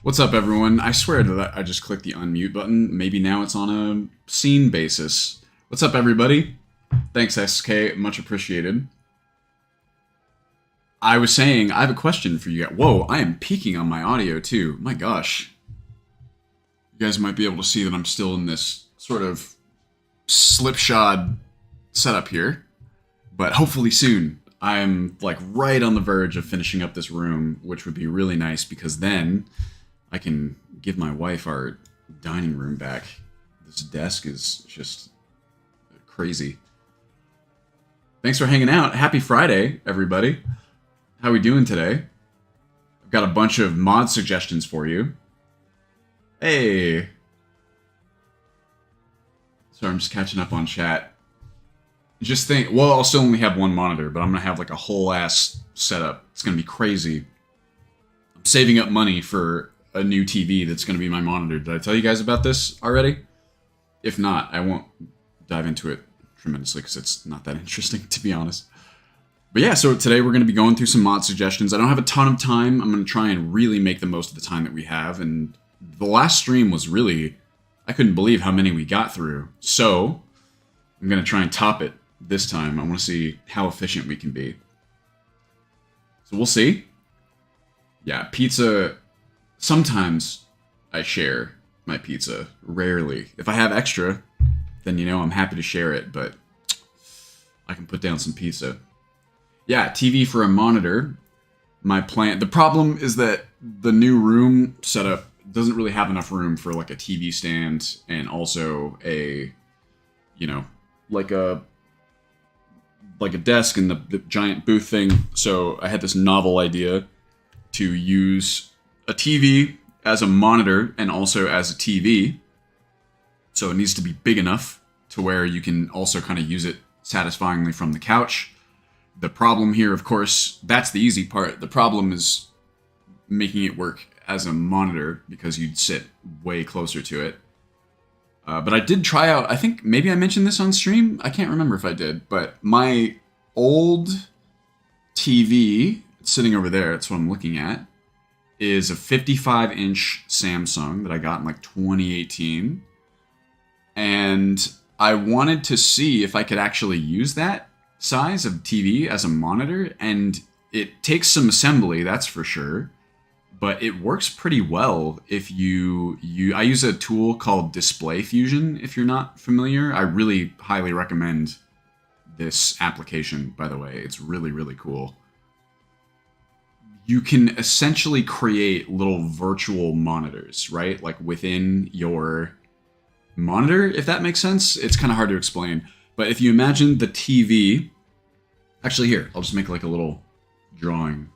What's up, everyone? I swear that I just clicked the unmute button. Maybe now it's on a scene basis. What's up, everybody? Thanks, SK. Much appreciated. I was saying, I have a question for you guys. Whoa, I am peaking on my audio, too. My gosh. You guys might be able to see that I'm still in this sort of slipshod setup here. But hopefully soon. I'm, like, right on the verge of finishing up this room, which would be really nice because then I can give my wife our dining room back. This desk is just crazy. Thanks for hanging out. Happy Friday, everybody. How we doing today? I've got a bunch of mod suggestions for you. Hey. Sorry, I'm just catching up on chat. Just think, well, I'll still only have one monitor, but I'm going to have like a whole ass setup. It's going to be crazy. I'm saving up money for a new TV that's going to be my monitor. Did I tell you guys about this already? If not, I won't dive into it tremendously because it's not that interesting, to be honest. But yeah, so today we're going to be going through some mod suggestions. I don't have a ton of time. I'm going to try and really make the most of the time that we have. And the last stream was really, I couldn't believe how many we got through. So I'm going to try and top it this time. I want to see how efficient we can be. So we'll see. Yeah, pizza. Sometimes I share my pizza. Rarely. If I have extra, then you know I'm happy to share it, but I can put down some pizza. Yeah, TV for a monitor. My plan. The problem is that the new room setup doesn't really have enough room for like a TV stand and also a, you know, like a desk and the giant booth thing. So I had this novel idea to use a TV as a monitor and also as a TV. So it needs to be big enough to where you can also kind of use it satisfyingly from the couch. The problem here, of course, that's the easy part. The problem is making it work as a monitor because you'd sit way closer to it. But I did try out, I think maybe I mentioned this on stream. I can't remember if I did, but my old TV, sitting over there, that's what I'm looking at, is a 55-inch Samsung that I got in like 2018. And I wanted to see if I could actually use that size of TV as a monitor. And it takes some assembly, that's for sure. But it works pretty well if I use a tool called Display Fusion, if you're not familiar. I really highly recommend this application, by the way. It's really, really cool. You can essentially create little virtual monitors, right? Like within your monitor, if that makes sense. It's kind of hard to explain. But if you imagine the TV... Actually, here, I'll just make like a little drawing.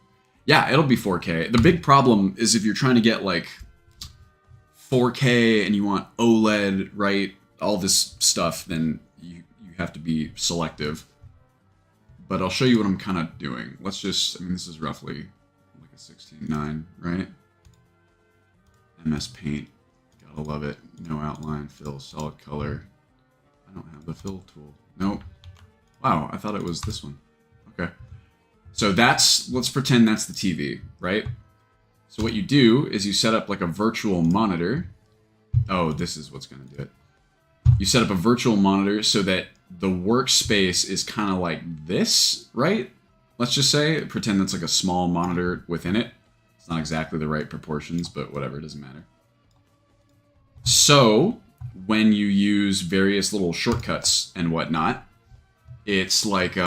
Yeah, it'll be 4K. The big problem is if you're trying to get like 4K and you want OLED, right? All this stuff, then you have to be selective. But I'll show you what I'm kind of doing. Let's just, I mean, this is roughly like a 16:9, right? MS Paint, gotta love it. No outline, fill, solid color. I don't have the fill tool. Nope. Wow, I thought it was this one. Okay. So let's pretend that's the TV, right? So what you do is you set up like a virtual monitor. Oh, this is what's going to do it. You set up a virtual monitor so that the workspace is kind of like this, right? Let's just say, pretend that's like a small monitor within it. It's not exactly the right proportions, but whatever, it doesn't matter. So when you use various little shortcuts and whatnot, it's like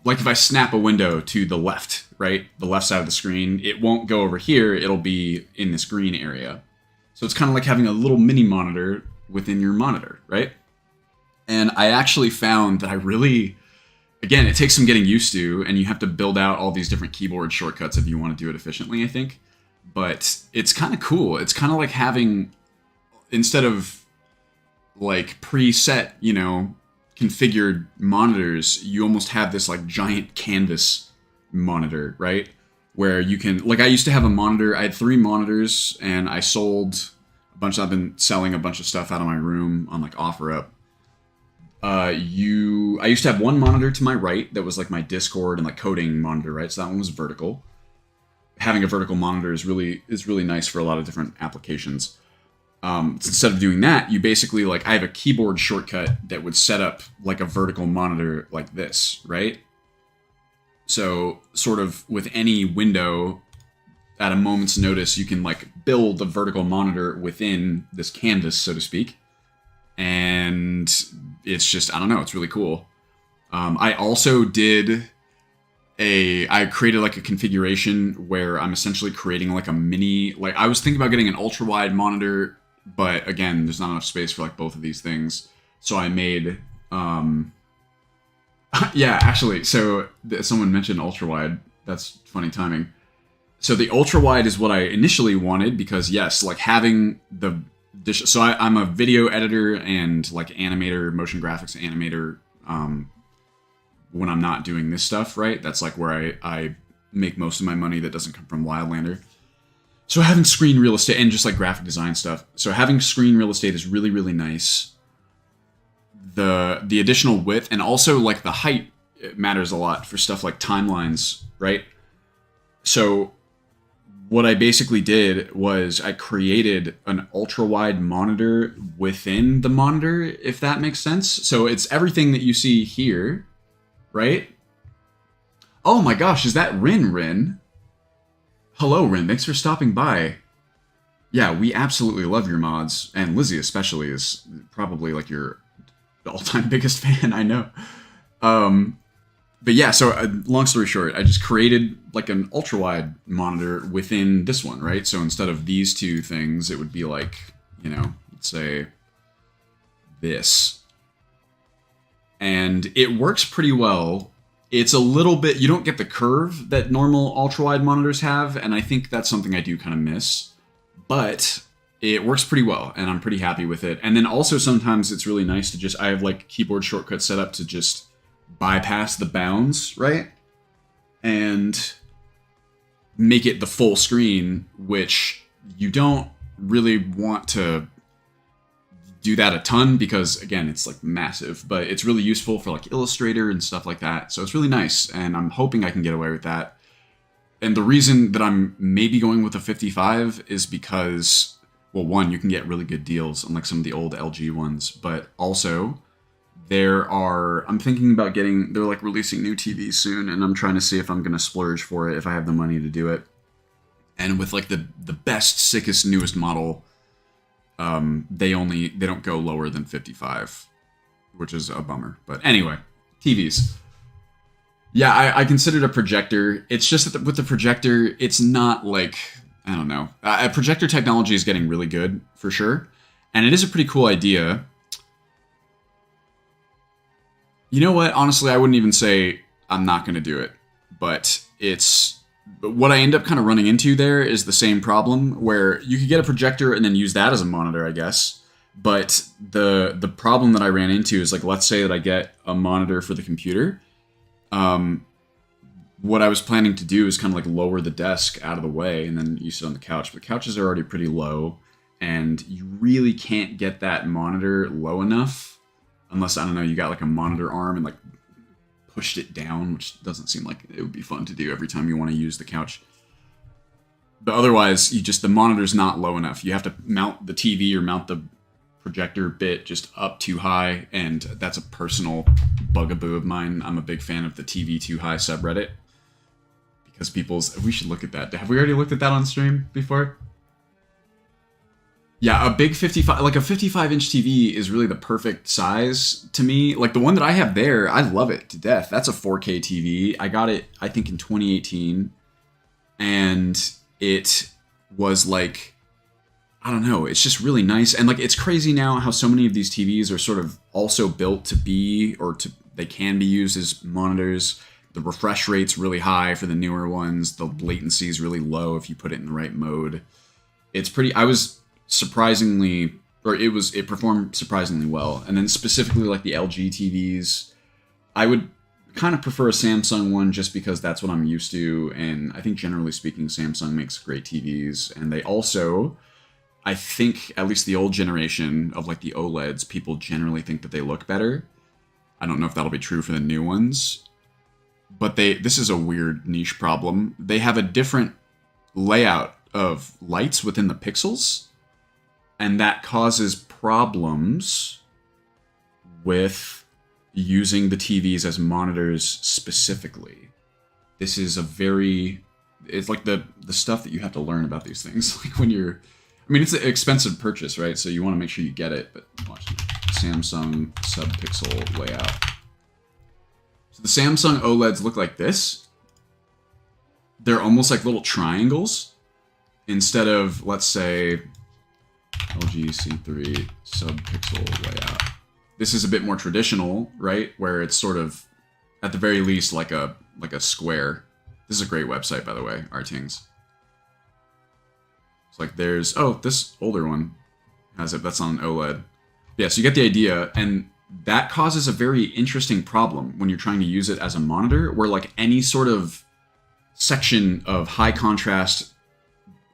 if I snap a window to the left, right? The left side of the screen, it won't go over here. It'll be in this green area. So it's kind of like having a little mini monitor within your monitor, right? And I actually found that again, it takes some getting used to, and you have to build out all these different keyboard shortcuts if you want to do it efficiently, I think. But it's kind of cool. It's kind of like having, instead of like preset, you know, configured monitors, you almost have this like giant canvas monitor, right? Where you can, like, I used to have a monitor. I had 3 monitors and I sold a bunch. I've been selling a bunch of stuff out of my room on like OfferUp. I used to have one monitor to my right that was like my Discord and like coding monitor, right? So that one was vertical. having a vertical monitor is really nice for a lot of different applications. Instead of doing that, you basically like I have a keyboard shortcut that would set up like a vertical monitor like this, right? So sort of with any window at a moment's notice, you can like build a vertical monitor within this canvas, so to speak. And it's just, I don't know, it's really cool. I also I created like a configuration where I'm essentially creating like a mini, like I was thinking about getting an ultra wide monitor, but again, there's not enough space for like both of these things. So I made, yeah, actually, so someone mentioned ultra wide. That's funny timing. So the ultra wide is what I initially wanted because yes, like having the dish. So I'm a video editor and like animator, motion graphics animator. When I'm not doing this stuff, right? That's like where I make most of my money that doesn't come from Wildlander. So having screen real estate and just like graphic design stuff. So having screen real estate is really, really nice. The additional width and also like the height matters a lot for stuff like timelines, right? So what I basically did was I created an ultra wide monitor within the monitor, if that makes sense. So it's everything that you see here, right? Oh my gosh, is that Rin? Hello, Rin. Thanks for stopping by. Yeah, we absolutely love your mods, and Lizzie especially is probably like your all-time biggest fan, I know. But yeah, so long story short, I just created like an ultra-wide monitor within this one, right? So instead of these two things, it would be like, you know, let's say this. And it works pretty well. It's a little bit, you don't get the curve that normal ultra-wide monitors have, and I think that's something I do kind of miss. But it works pretty well, and I'm pretty happy with it. And then also sometimes it's really nice to just, I have like keyboard shortcuts set up to just bypass the bounds, right? And make it the full screen, which you don't really want to do that a ton because again, it's like massive, but it's really useful for like Illustrator and stuff like that. So it's really nice, and I'm hoping I can get away with that. And the reason that I'm maybe going with a 55 is because, well, one, you can get really good deals on like some of the old LG ones, but also I'm thinking about they're like releasing new TVs soon, and I'm trying to see if I'm going to splurge for it if I have the money to do it. And with like the best, sickest, newest model, they don't go lower than 55, which is a bummer. But anyway, TVs. Yeah, I considered a projector. It's just that with the projector, it's not like, I don't know. Projector technology is getting really good, for sure. And it is a pretty cool idea. You know what? Honestly, I wouldn't even say I'm not going to do it. But what I end up kind of running into there is the same problem where you could get a projector and then use that as a monitor, I guess. But the problem that I ran into is like, let's say that I get a monitor for the computer. What I was planning to do is kind of like lower the desk out of the way and then you sit on the couch. But couches are already pretty low and you really can't get that monitor low enough unless, I don't know, you got like a monitor arm and like pushed it down, which doesn't seem like it would be fun to do every time you want to use the couch. But otherwise, the monitor's not low enough. You have to mount the TV or mount the projector bit just up too high, and that's a personal bugaboo of mine. I'm a big fan of the TV Too High subreddit because we should look at that. Have we already looked at that on stream before? Yeah, a big 55, like a 55-inch TV is really the perfect size to me. Like the one that I have there, I love it to death. That's a 4K TV. I got it, I think, in 2018. And it was like, I don't know, it's just really nice. And like, it's crazy now how so many of these TVs are sort of also built to be, they can be used as monitors. The refresh rate's really high for the newer ones. The latency is really low if you put it in the right mode. It's pretty, it performed surprisingly well. And then specifically like the LG TVs, I would kind of prefer a Samsung one just because that's what I'm used to. And I think generally speaking, Samsung makes great TVs. And they also, I think, at least the old generation of like the OLEDs, people generally think that they look better. I don't know if that'll be true for the new ones. But this is a weird niche problem. They have a different layout of lights within the pixels, and that causes problems with using the TVs as monitors specifically. This is it's like the stuff that you have to learn about these things. Like when you're, I mean, it's an expensive purchase, right? So you want to make sure you get it, but watch it. Samsung subpixel layout. So the Samsung OLEDs look like this. They're almost like little triangles instead of, let's say, LG C3 subpixel layout. This is a bit more traditional, right? Where it's sort of, at the very least, like a square. This is a great website, by the way, Artings. It's like there's, this older one has it. That's on OLED. Yeah, so you get the idea, and that causes a very interesting problem when you're trying to use it as a monitor, where like any sort of section of high contrast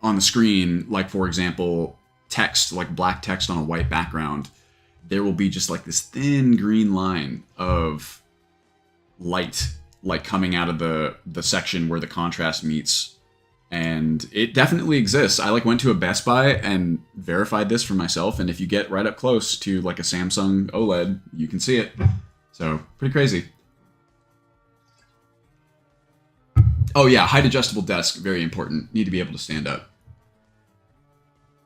on the screen, like for example, text, like black text on a white background, there will be just like this thin green line of light like coming out of the section where the contrast meets. And it definitely exists. I like went to a Best Buy and verified this for myself, and if you get right up close to like a Samsung OLED, you can see it. So, pretty crazy. Oh yeah, height adjustable desk, very important. Need to be able to stand up.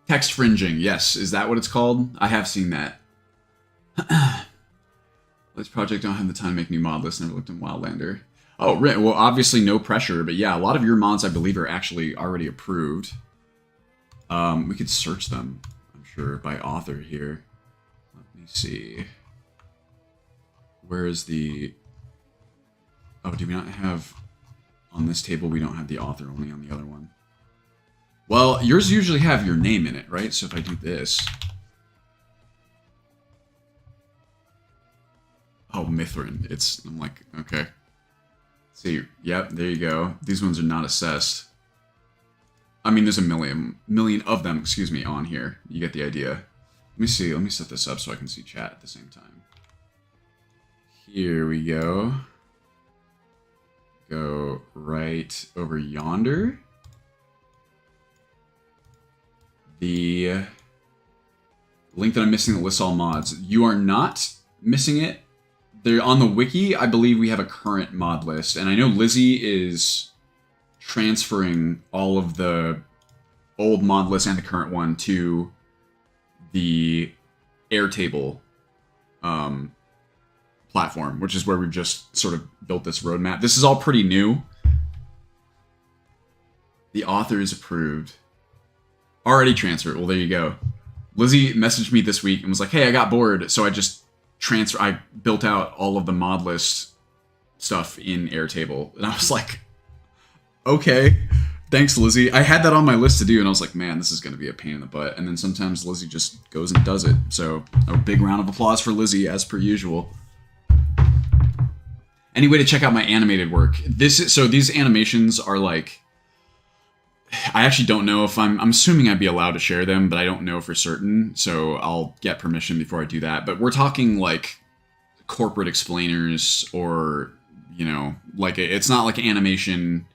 Text fringing, yes. Is that what it's called? I have seen that. This project don't have the time to make new mod lists. Never looked in Wildlander. Oh, well, obviously no pressure, but yeah, a lot of your mods, I believe, are actually already approved. We could search them, I'm sure, by author here. Let me see. Where is the... Oh, do we not have... On this table, we don't have the author, only on the other one. Well, yours usually have your name in it, right? So if I do this... Oh, Mithrin. I'm like, okay. See, yep, there you go. These ones are not assessed. I mean, there's a million of them, excuse me, on here. You get the idea. Let me see, let me set this up so I can see chat at the same time. Here we go. Go right over yonder. The link that I'm missing that lists all mods. You are not missing it. They're on the wiki. I believe we have a current mod list, and I know Lizzie is transferring all of the old mod list and the current one to the Airtable platform, which is where we've just sort of built this roadmap. This is all pretty new. The author is approved. Already transferred. Well, there you go. Lizzie messaged me this week and was like, hey, I got bored, so I built out all of the mod list stuff in Airtable. And I was like, okay, thanks, Lizzie. I had that on my list to do, and I was like, man, this is going to be a pain in the butt. And then sometimes Lizzie just goes and does it. So a big round of applause for Lizzie, as per usual. Any way to check out my animated work? So these animations are like, I actually don't know if I'm assuming I'd be allowed to share them, but I don't know for certain, so I'll get permission before I do that. But we're talking like corporate explainers, or, you know, like it's not like animation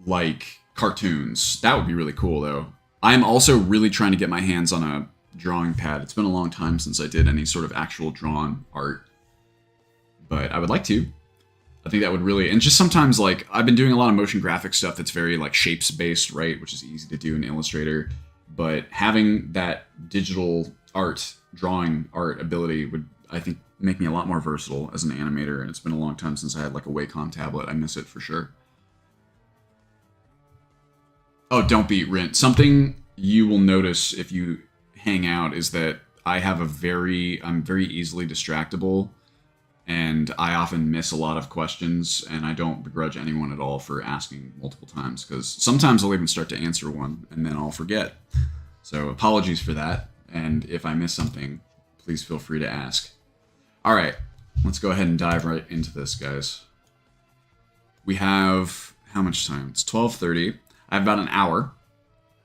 like cartoons. That would be really cool, though. I'm also really trying to get my hands on a drawing pad. It's been a long time since I did any sort of actual drawn art, but I would like to. I think that would really, and just sometimes, like, I've been doing a lot of motion graphic stuff that's very, like, shapes-based, right, which is easy to do in Illustrator, but having that digital art, drawing art ability would, I think, make me a lot more versatile as an animator, and it's been a long time since I had, like, a Wacom tablet. I miss it for sure. Oh, don't be Rint. Something you will notice if you hang out is that I'm very easily distractible, and I often miss a lot of questions, and I don't begrudge anyone at all for asking multiple times, because sometimes I'll even start to answer one, and then I'll forget. So apologies for that, and if I miss something, please feel free to ask. Alright, let's go ahead and dive right into this, guys. We have... how much time? It's 12:30. I have about an hour,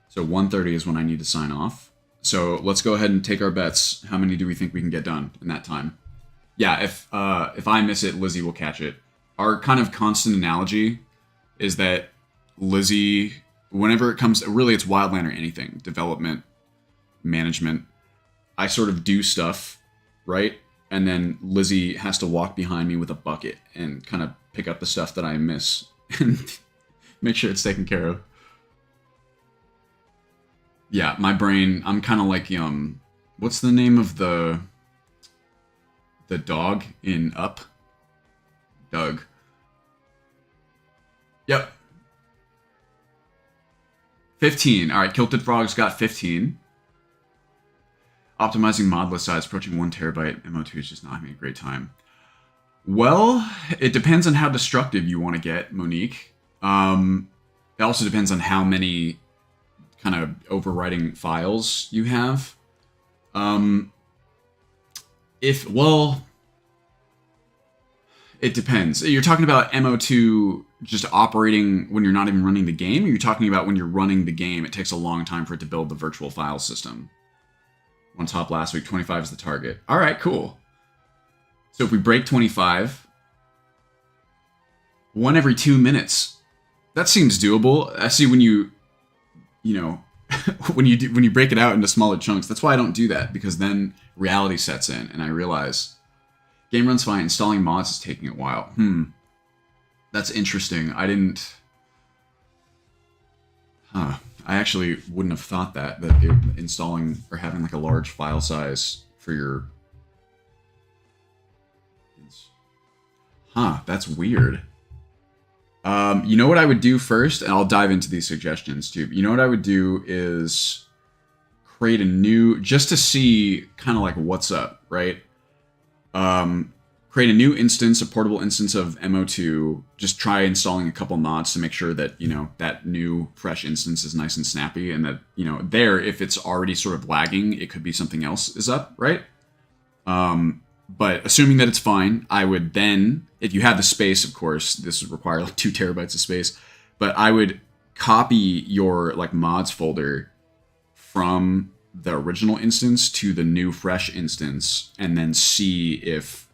so 1:30 is when I need to sign off. So let's go ahead and take our bets. How many do we think we can get done in that time? Yeah, if I miss it, Lizzie will catch it. Our kind of constant analogy is that Lizzie whenever it comes, really it's Wildlander anything, development, management, I sort of do stuff, right? And then Lizzie has to walk behind me with a bucket and kind of pick up the stuff that I miss and make sure it's taken care of. Yeah, my brain, I'm kind of like, what's the name of the dog in Up? Doug. Yep. 15. All right, Kilted Frog's got 15. Optimizing mod list size, approaching 1 terabyte. MO2 is just not having a great time. Well, it depends on how destructive you want to get, Monique. It also depends on how many kind of overwriting files you have. It depends. You're talking about MO2 just operating when you're not even running the game, or you're talking about when you're running the game, it takes a long time for it to build the virtual file system? One top last week, 25 is the target. All right, cool. So if we break 25, 1 every 2 minutes, that seems doable. I see when you when you break it out into smaller chunks. That's why I don't do that, because then reality sets in and I realize game runs fine. Installing mods is taking a while. That's interesting. I actually wouldn't have thought that installing or having like a large file size for your... That's weird. You know what I would do first? And I'll dive into these suggestions too. You know what I would do is create a new, just to see kind of like what's up, right? Create a new instance, a portable instance of MO2. Just try installing a couple mods to make sure that, that new fresh instance is nice and snappy, and that, if it's already sort of lagging, it could be something else is up, right? But assuming that it's fine, I would then, if you have the space, of course, this would require like 2 terabytes of space, but I would copy your like mods folder from the original instance to the new fresh instance, and then see if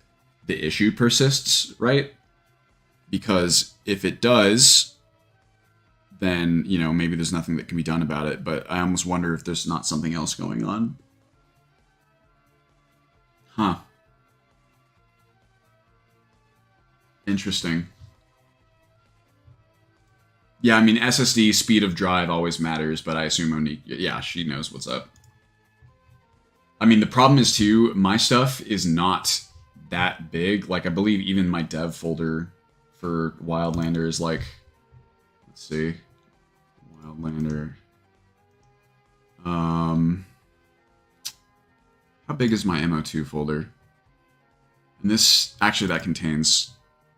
the issue persists, right? Because if it does, then, maybe there's nothing that can be done about it, but I almost wonder if there's not something else going on. Interesting. Yeah, I mean, SSD speed of drive always matters, but I assume Monique, yeah, she knows what's up. I mean, the problem is, too, my stuff is not that big. Like, I believe even my dev folder for Wildlander is like, let's see, Wildlander. How big is my MO2 folder? And this, actually, that contains...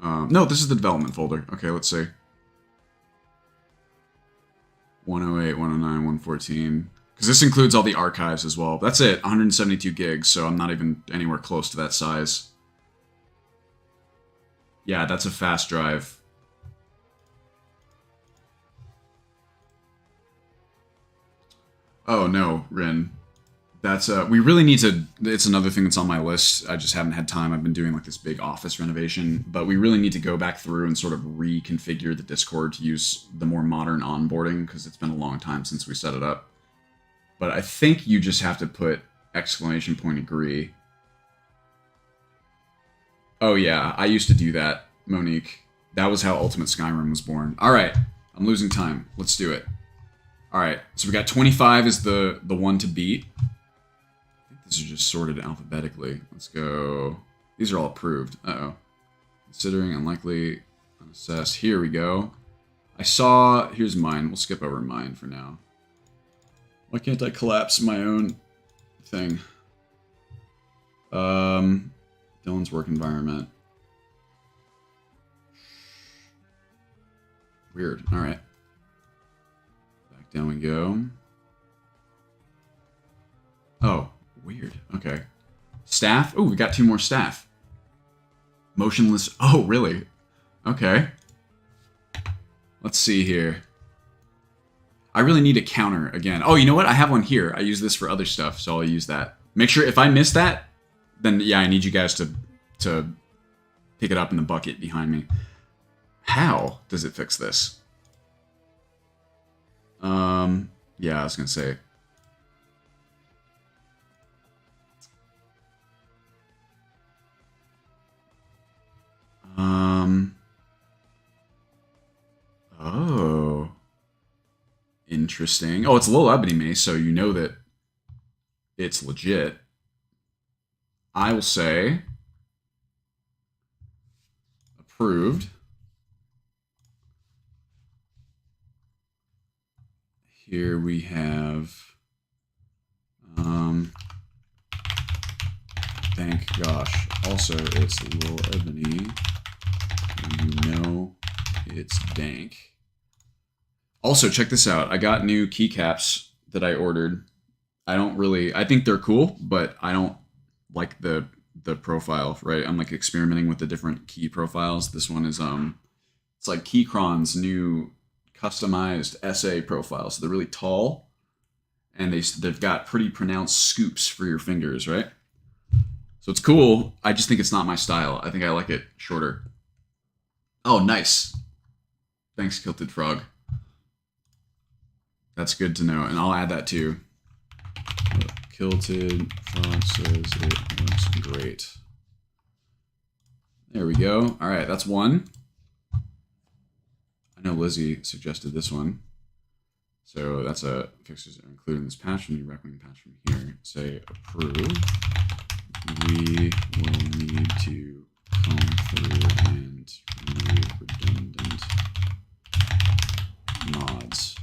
no, this is the development folder. Okay, let's see. 108, 109, 114. Because this includes all the archives as well. That's it, 172 gigs, so I'm not even anywhere close to that size. Yeah, that's a fast drive. Oh no, Rin. That's, we really need to, it's another thing that's on my list. I just haven't had time. I've been doing like this big office renovation, but we really need to go back through and sort of reconfigure the Discord to use the more modern onboarding, because it's been a long time since we set it up. But I think you just have to put exclamation point agree. Oh yeah, I used to do that, Monique. That was how Ultimate Skyrim was born. All right, I'm losing time. Let's do it. All right, so we got 25 is the one to beat. These are just sorted alphabetically. Let's go. These are all approved. Uh-oh. Considering unlikely, unassessed. Here we go. I saw... Here's mine. We'll skip over mine for now. Why can't I collapse my own thing? Dylan's work environment. Weird. All right. Back down we go. Oh. Weird. Okay. Staff? Oh, we got 2 more staff. Motionless. Oh, really? Okay. Let's see here. I really need a counter again. Oh, you know what? I have one here. I use this for other stuff, so I'll use that. Make sure if I miss that, then yeah, I need you guys to pick it up in the bucket behind me. How does it fix this? Yeah, I was gonna say. Oh. Interesting. Oh, it's a little ebony mace, so you know that it's legit. I will say approved. Here we have thank gosh. Also, it's a little ebony. You know it's dank. Also, check this out. I got new keycaps that I ordered. I think they're cool, but I don't like the profile, right? I'm like experimenting with the different key profiles. This one is it's like Keychron's new customized SA profile. So they're really tall and they've got pretty pronounced scoops for your fingers, right? So it's cool. I just think it's not my style. I think I like it shorter. Oh, nice. Thanks, Kilted Frog. That's good to know, and I'll add that too. Kilted Frog says it looks great. There we go. All right, that's one. I know Lizzie suggested this one. So that's a fixes are included in this patch. We need recommend patch from here. Say approve. We will need to comb through and remove redundant mods.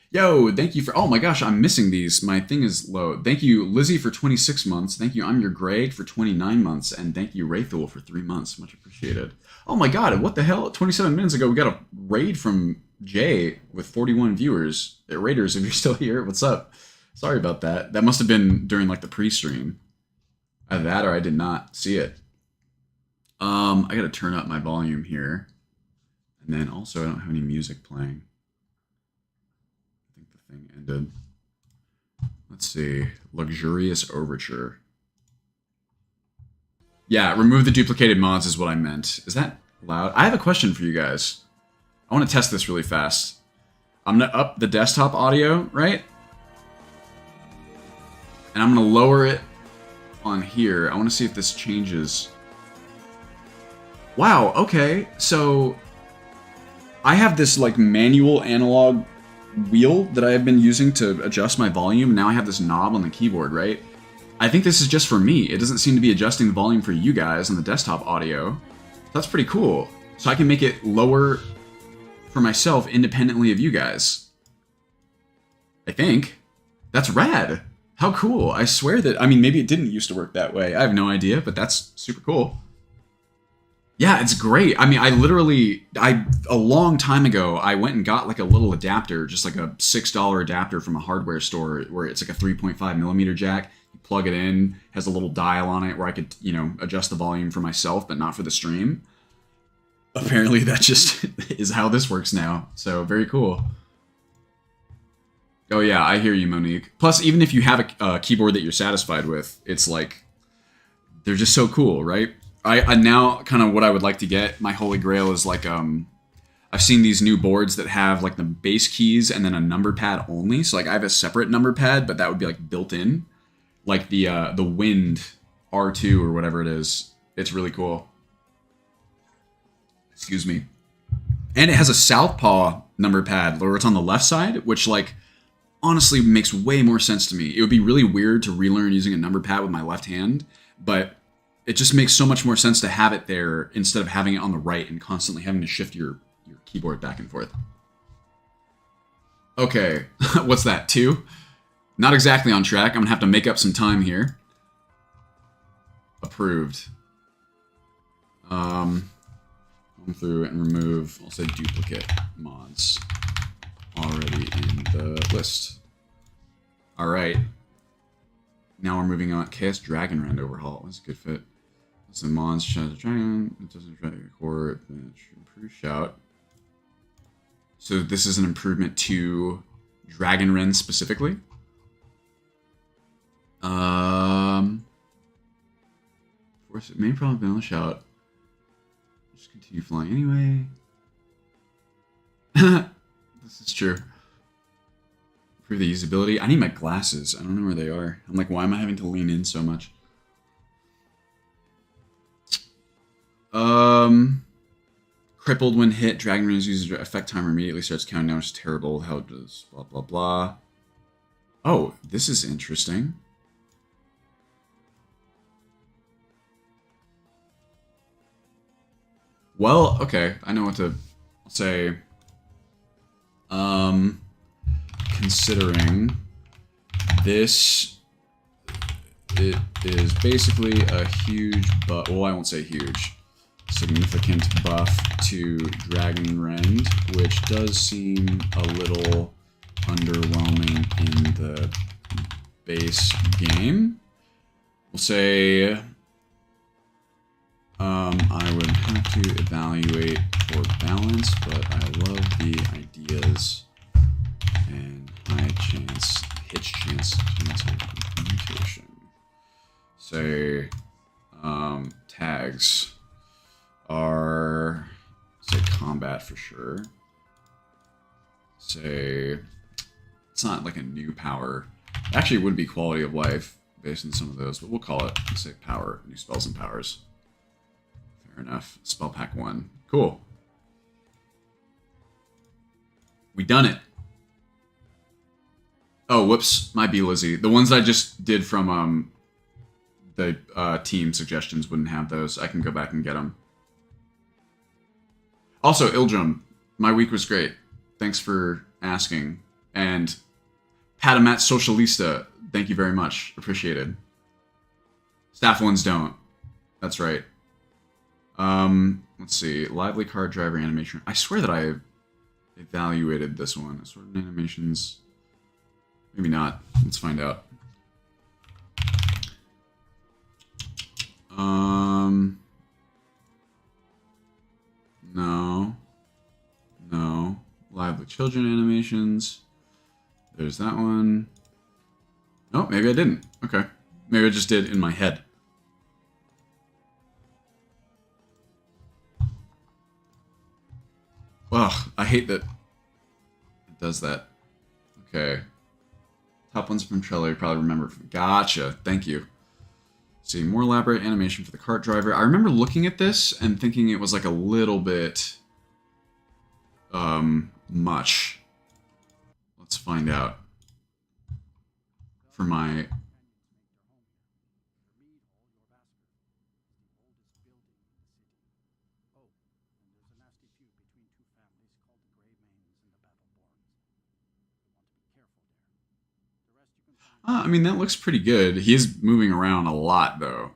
Yo, thank you for, oh my gosh, I'm missing these. My thing is low. Thank you, Lizzie, for 26 months. Thank you, I'm your Greg, for 29 months. And thank you, Raythul, for 3 months. Much appreciated. Oh my god, what the hell? 27 minutes ago, we got a raid from Jay with 41 viewers. Raiders, if you're still here, what's up? Sorry about that. That must have been during like the pre-stream. Either that or I did not see it. I gotta turn up my volume here. And then also, I don't have any music playing. Thing ended. Let's see. Luxurious Overture. Yeah, remove the duplicated mods is what I meant. Is that loud? I have a question for you guys. I want to test this really fast. I'm going to up the desktop audio, right? And I'm going to lower it on here. I want to see if this changes. Wow, okay. So I have this like manual analog wheel that I have been using to adjust my volume. Now I have this knob on the keyboard, right? I think this is just for me. It doesn't seem to be adjusting the volume for you guys on the desktop audio. That's pretty cool. So I can make it lower for myself independently of you guys. I think. That's rad. How cool. I swear that, I mean, maybe it didn't used to work that way. I have no idea, but that's super cool. Yeah, it's great. I mean, a long time ago, I went and got like a little adapter, just like a $6 adapter from a hardware store where it's like a 3.5 millimeter jack. You plug it in, has a little dial on it where I could, you know, adjust the volume for myself, but not for the stream. Apparently that just is how this works now. So very cool. Oh yeah, I hear you, Monique. Plus, even if you have a keyboard that you're satisfied with, it's like, they're just so cool, right? I now kind of what I would like to get, my holy grail is like, I've seen these new boards that have like the bass keys and then a number pad only. So like I have a separate number pad, but that would be like built in. Like the Wind R2 or whatever it is. It's really cool. Excuse me. And it has a southpaw number pad where it's on the left side, which like honestly makes way more sense to me. It would be really weird to relearn using a number pad with my left hand, but it just makes so much more sense to have it there instead of having it on the right and constantly having to shift your keyboard back and forth. Okay, what's that, 2? Not exactly on track. I'm gonna have to make up some time here. Approved. Come through and remove, I'll say duplicate mods already in the list. All right. Now we're moving on. KS Dragon Rend overhaul. That's a good fit. Some mods, shout the dragon. It doesn't try to record. Improve shout. So this is an improvement to Dragon Rend specifically. Force it. Main problem vanilla shout. Just continue flying anyway. This is true. Improve the usability. I need my glasses. I don't know where they are. I'm like, why am I having to lean in so much? Crippled when hit. Dragon Range user effect timer immediately starts counting down, which is terrible. How does blah blah blah. Oh, this is interesting. Well, okay, I know what to say. Considering this, it is basically a huge buff. Well, I won't say huge. Significant buff to Dragon Rend, which does seem a little underwhelming in the base game. We'll say I would have to evaluate for balance, but I love the ideas and hitch chance of mutation. Say tags are, say, combat for sure. Say it's not like a new power. Actually, it would be quality of life based on some of those, but we'll call it, say, power, new spells and powers. Fair enough. Spell pack 1. Cool. We done it. Oh, whoops. Might be Lizzie. The ones I just did from the team suggestions wouldn't have those. I can go back and get them. Also, Ildrum, my week was great. Thanks for asking. And Patamat Socialista, thank you very much. Appreciated. Staff ones don't. That's right. Let's see. Lively card driver animation. I swear that I evaluated this one. Assorted animations. Maybe not. Let's find out. No. Lively children animations. There's that one. Oh, maybe I didn't. Okay. Maybe I just did in my head. Ugh, I hate that it does that. Okay. Top ones from trailer, you probably remember. Gotcha. Thank you. See, more elaborate animation for the cart driver. I remember looking at this and thinking it was like a little bit much. Let's find out. For my I mean, that looks pretty good. He is moving around a lot, though.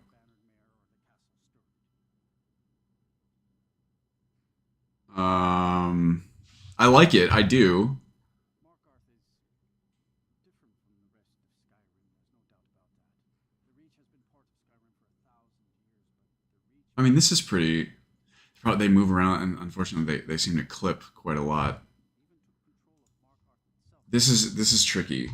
I like it. I do. I mean, this is pretty. They move around, and unfortunately, they seem to clip quite a lot. This is tricky.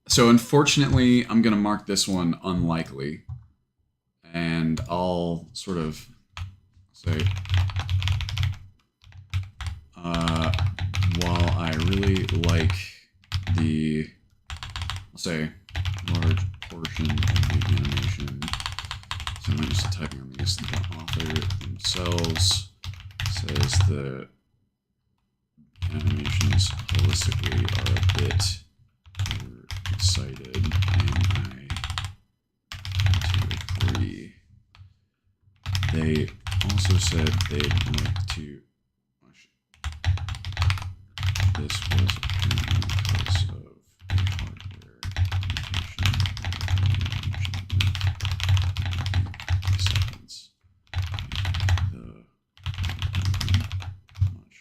So unfortunately, I'm gonna mark this one unlikely, and I'll sort of say, while I really like the, I'll say, large portion of the animation. So I'm just typing on this. The author themselves says the animations holistically are a bit excited, and I have to agree. They also said they'd like to. This was apparently because of a hardware limitation. Seconds. The much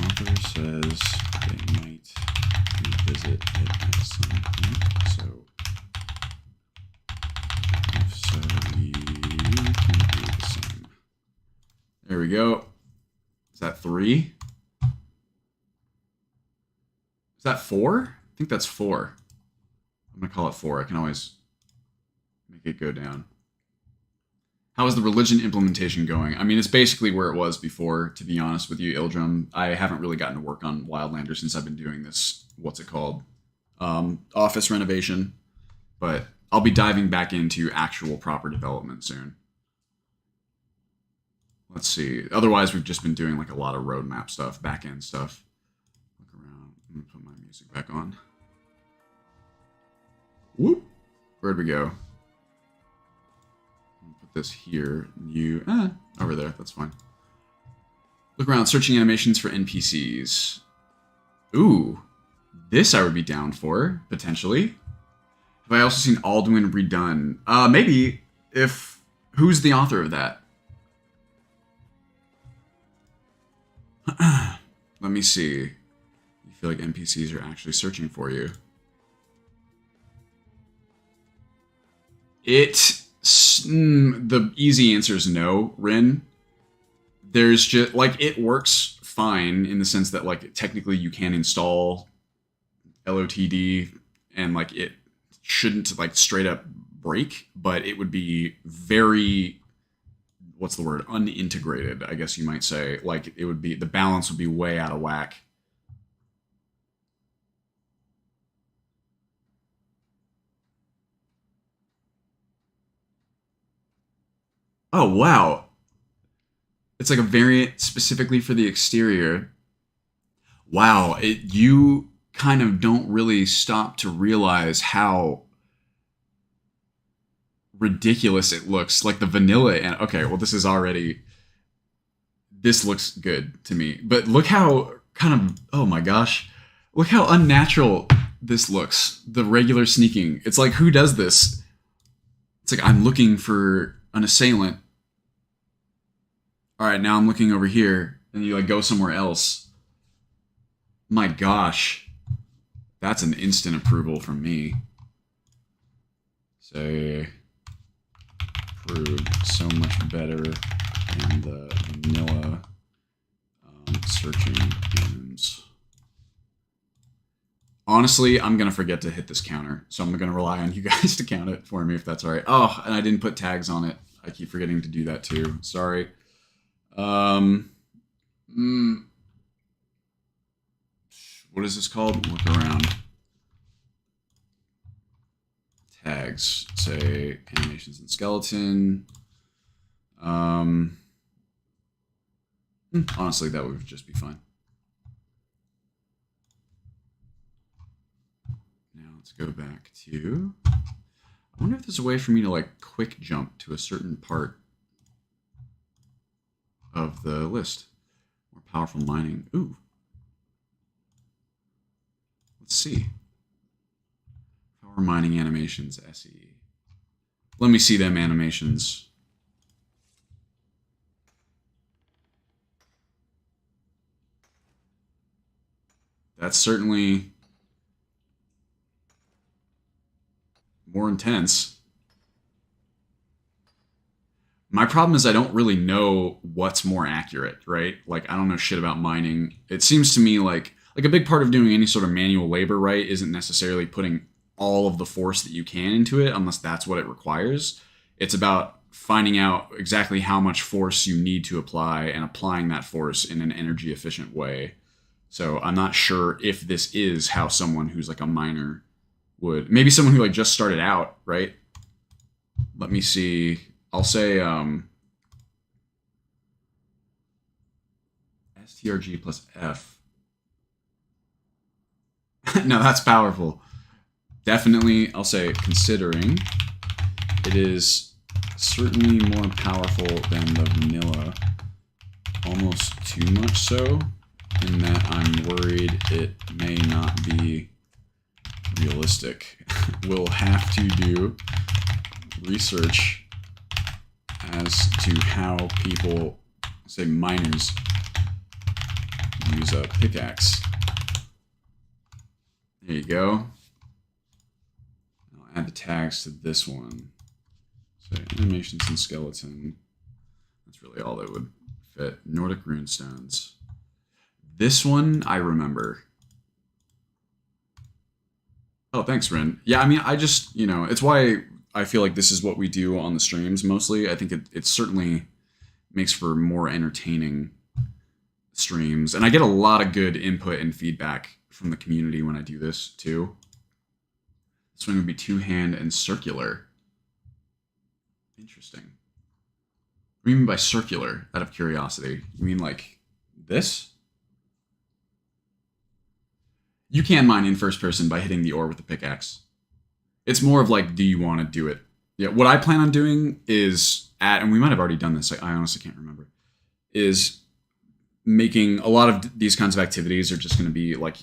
author says they might revisit it at some point, so There we go. Is that 3? Is that 4? I think that's 4. I'm going to call it 4. I can always make it go down. How is the religion implementation going? I mean, it's basically where it was before, to be honest with you, Ildrum. I haven't really gotten to work on Wildlander since I've been doing this, what's it called? Office renovation. But I'll be diving back into actual proper development soon. Let's see. Otherwise, we've just been doing like a lot of roadmap stuff, back-end stuff. Look around. I'm going to put my music back on. Whoop. Where'd we go? Put this here. Over there. That's fine. Look around. Searching animations for NPCs. Ooh. This I would be down for, potentially. Have I also seen Alduin redone? Maybe. Who's the author of that? Let me see. You feel like NPCs are actually searching for you. The easy answer is no, Rin. There's just, like, it works fine in the sense that, like, technically you can install LOTD and, like, it shouldn't, like, straight up break, but it would be very, what's the word, unintegrated, I guess you might say. Like, it would be, the balance would be way out of whack. Oh, wow. It's like a variant specifically for the exterior. Wow, you kind of don't really stop to realize how ridiculous it looks. Like the vanilla, and okay, well, this looks good to me. But look how kind of, oh my gosh, look how unnatural this looks. The regular sneaking. It's like, who does this? It's like, I'm looking for an assailant. All right, now I'm looking over here, and you like go somewhere else. My gosh, that's an instant approval from me. Say, approved, so much better than the vanilla searching games. Honestly, I'm gonna forget to hit this counter, so I'm gonna rely on you guys to count it for me if that's all right. Oh, and I didn't put tags on it. I keep forgetting to do that too. Sorry. What is this called? Look around. Tags. Say animations and skeleton. Honestly, that would just be fine. Now let's go back to... I wonder if there's a way for me to like quick jump to a certain part of the list. More powerful mining. Ooh. Let's see. Power mining animations, SE. Let me see them animations. That's certainly more intense. My problem is I don't really know what's more accurate, right? Like, I don't know shit about mining. It seems to me like a big part of doing any sort of manual labor, right, isn't necessarily putting all of the force that you can into it, unless that's what it requires. It's about finding out exactly how much force you need to apply and applying that force in an energy efficient way. So I'm not sure if this is how someone who's like a miner would, maybe someone who like just started out, right? Let me see. I'll say STRG plus F. No, that's powerful. Definitely, I'll say, considering it is certainly more powerful than the vanilla. Almost too much so, in that I'm worried it may not be realistic. We'll have to do research as to how people, say miners, use a pickaxe. There you go. I'll add the tags to this one. So animations and skeleton. That's really all that would fit. Nordic runestones. This one I remember. Oh, thanks, Ren. Yeah, I mean, I just, it's why I feel like this is what we do on the streams mostly. I think it certainly makes for more entertaining streams. And I get a lot of good input and feedback from the community when I do this, too. This one would be two-hand and circular. Interesting. What do you mean by circular, out of curiosity? You mean like this? You can mine in first person by hitting the ore with the pickaxe. It's more of like, do you want to do it? Yeah, what I plan on doing is, and we might have already done this, I honestly can't remember, is making a lot of these kinds of activities are just going to be like,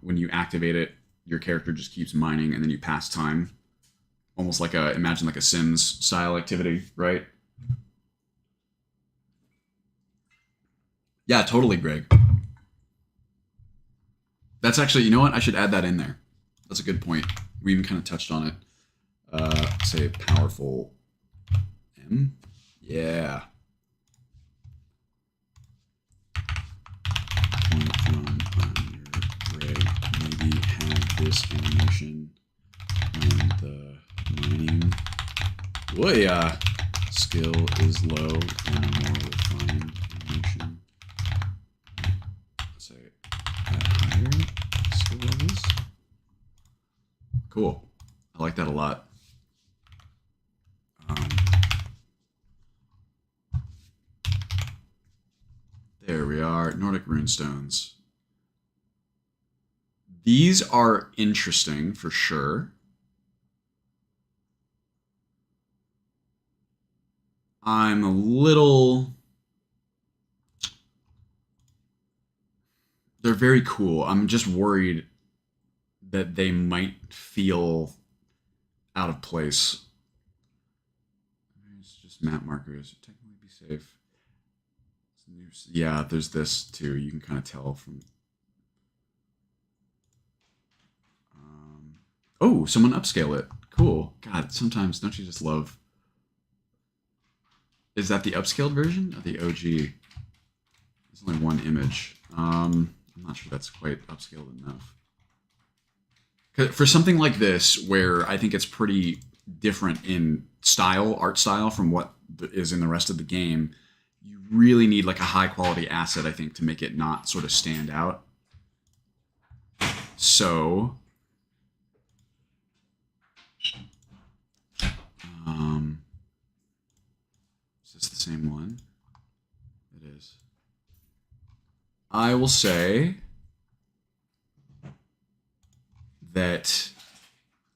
when you activate it, your character just keeps mining and then you pass time. Almost like imagine like a Sims style activity, right? Yeah, totally, Greg. That's actually, you know what? I should add that in there. That's a good point. We even kind of touched on it. Say powerful M. Yeah. Point from Greg. Maybe have this animation when the mining skill is low and more refined animation. Say at higher skill levels. Cool. I like that a lot. There we are. Nordic runestones. These are interesting for sure. I'm a little... They're very cool. I'm just worried that they might feel out of place. It's just map markers. Technically be safe. Yeah, there's this too. You can kind of tell from... Oh, someone upscale it. Cool. God, sometimes don't you just love... Is that the upscaled version or the OG? There's only one image. I'm not sure that's quite upscaled enough. For something like this, where I think it's pretty different in style, art style, from what is in the rest of the game, you really need like a high quality asset, I think, to make it not sort of stand out. So, is this the same one? It is. I will say that,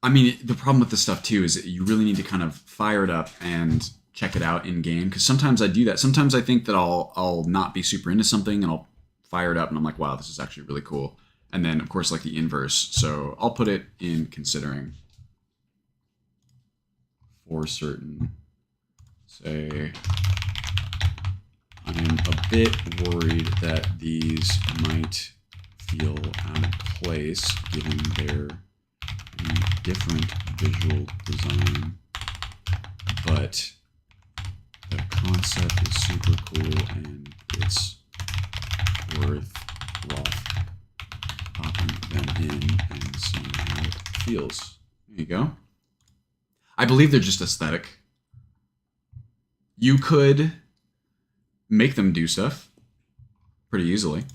I mean, the problem with this stuff too is that you really need to kind of fire it up and check it out in game, because sometimes I do that. Sometimes I think that I'll not be super into something and I'll fire it up and I'm like, wow, this is actually really cool. And then of course like the inverse. So I'll put it in considering for certain. Say, I'm a bit worried that these might feel out of place given their different visual design, but the concept is super cool and it's worth popping them in and seeing how it feels. There you go. I believe they're just aesthetic. You could make them do stuff pretty easily.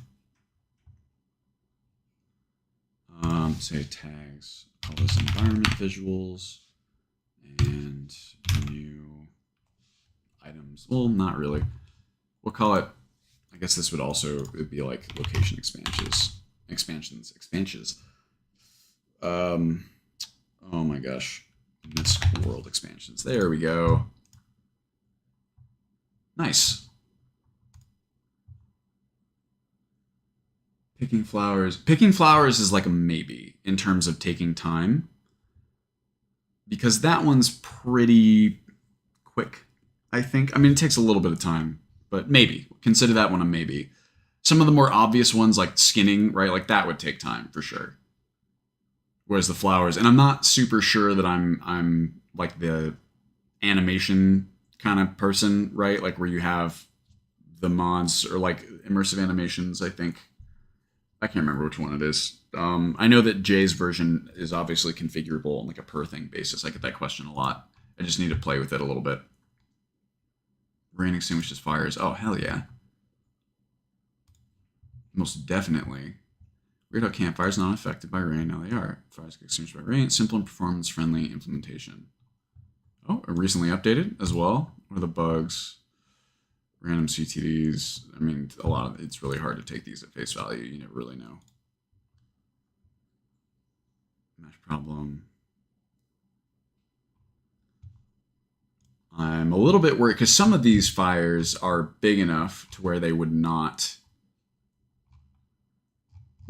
Say tags, call this environment visuals, and new items. Well, not really. We'll call it, I guess this would also, it would be like location expansions. Oh my gosh. Miss world expansions. There we go. Nice. Picking flowers. Picking flowers is like a maybe in terms of taking time, because that one's pretty quick, I think. I mean, it takes a little bit of time, but maybe. Consider that one a maybe. Some of the more obvious ones like skinning, right? Like that would take time for sure. Whereas the flowers, and I'm not super sure that I'm like the animation kind of person, right? Like where you have the mods or like immersive animations. I think I can't remember which one it is. I know that Jay's version is obviously configurable on like a per thing basis. I get that question a lot. I just need to play with it a little bit. Rain extinguishes fires. Oh, hell yeah. Most definitely. Weird how campfires not affected by rain. Now they are. Fires get extinguished by rain. Simple and performance-friendly implementation. Oh, recently updated as well. What are the bugs? Random CTDs. I mean, a lot of it's really hard to take these at face value. You never really know. Mesh problem. I'm a little bit worried because some of these fires are big enough to where they would not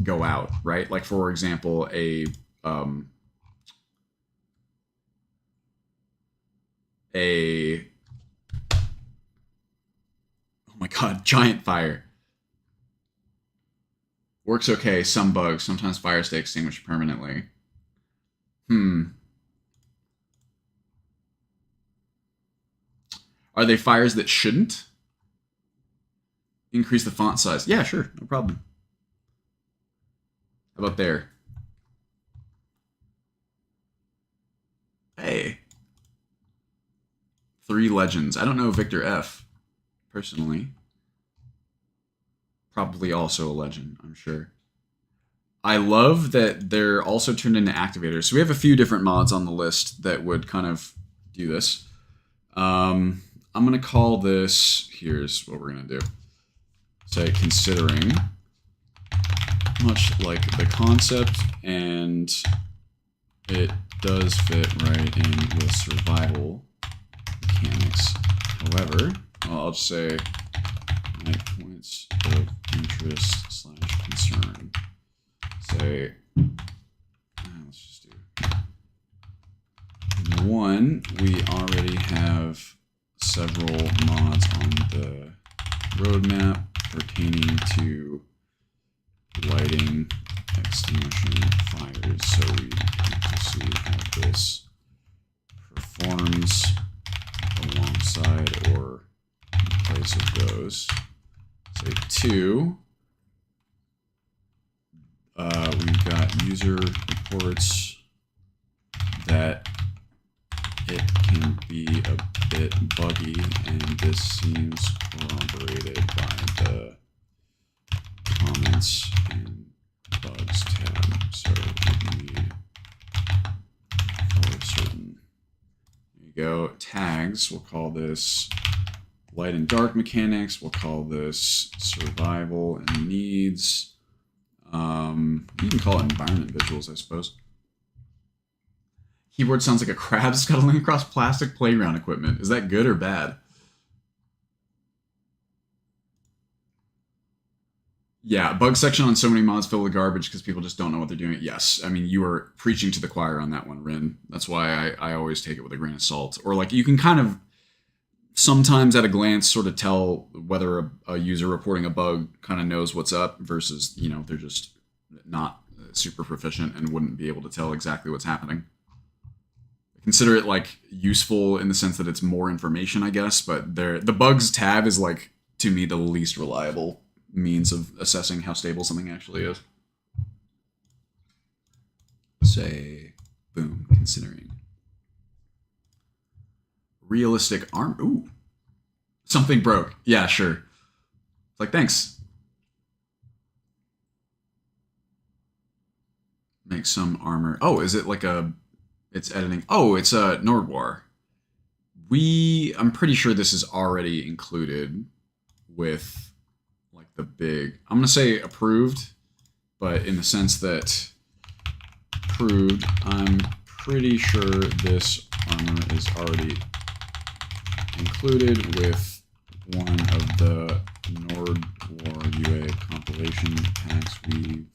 go out, right? Like, for example, oh my god, giant fire. Works okay, some bugs. Sometimes fires stay extinguished permanently. Are they fires that shouldn't? Increase the font size. Yeah, sure, no problem. How about there? Hey. 3 legends. I don't know Victor F. personally. Probably also a legend, I'm sure. I love that they're also turned into activators. So we have a few different mods on the list that would kind of do this. I'm going to call this, here's what we're going to do. Say, considering, much like the concept, and it does fit right in with survival mechanics. However, I'll just say my points of interest / concern. Say, let's just do 1. We already have several mods on the roadmap pertaining to lighting, extinguishing fires, so we have to see how this performs alongside or in place of those. Say 2. We've got user reports that it can be a bit buggy, and this seems corroborated by the comments and bugs tab. So we need for certain. There you go. Tags. We'll call this light and dark mechanics. We'll call this survival and needs. You can call it environment visuals, I suppose. Keyboard sounds like a crab scuttling across plastic playground equipment. Is that good or bad? Yeah, bug section on so many mods filled with garbage because people just don't know what they're doing. Yes, I mean, you are preaching to the choir on that one, Rin. That's why I always take it with a grain of salt. Or like, you can kind of sometimes at a glance sort of tell whether a user reporting a bug kind of knows what's up versus, you know, they're just not super proficient and wouldn't be able to tell exactly what's happening. Consider it like useful in the sense that it's more information, I guess, but the bugs tab is like, to me, the least reliable means of assessing how stable something actually is. Say, boom, considering. Realistic armor. Ooh. Something broke. Yeah, sure. It's like, thanks. Make some armor. Oh, is it like a... It's editing. Oh, it's a Nordwar. I'm pretty sure this is already included with like the big... I'm going to say approved, but in the sense that approved, I'm pretty sure this armor is already included with one of the Nordwar UA compilation packs we've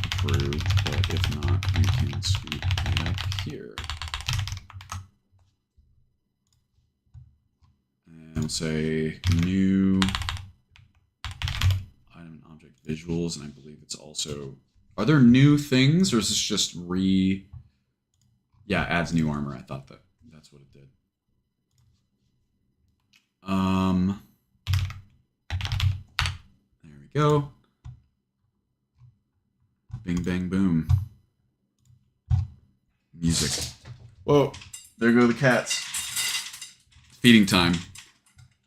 approved, but if not, we can scoop it up here. And we'll say new item and object visuals, and I believe it's also... Are there new things, or is this just Yeah, adds new armor. I thought that's what it did. we go. Bing, bang, boom. Music. Whoa, there go the cats. Feeding time.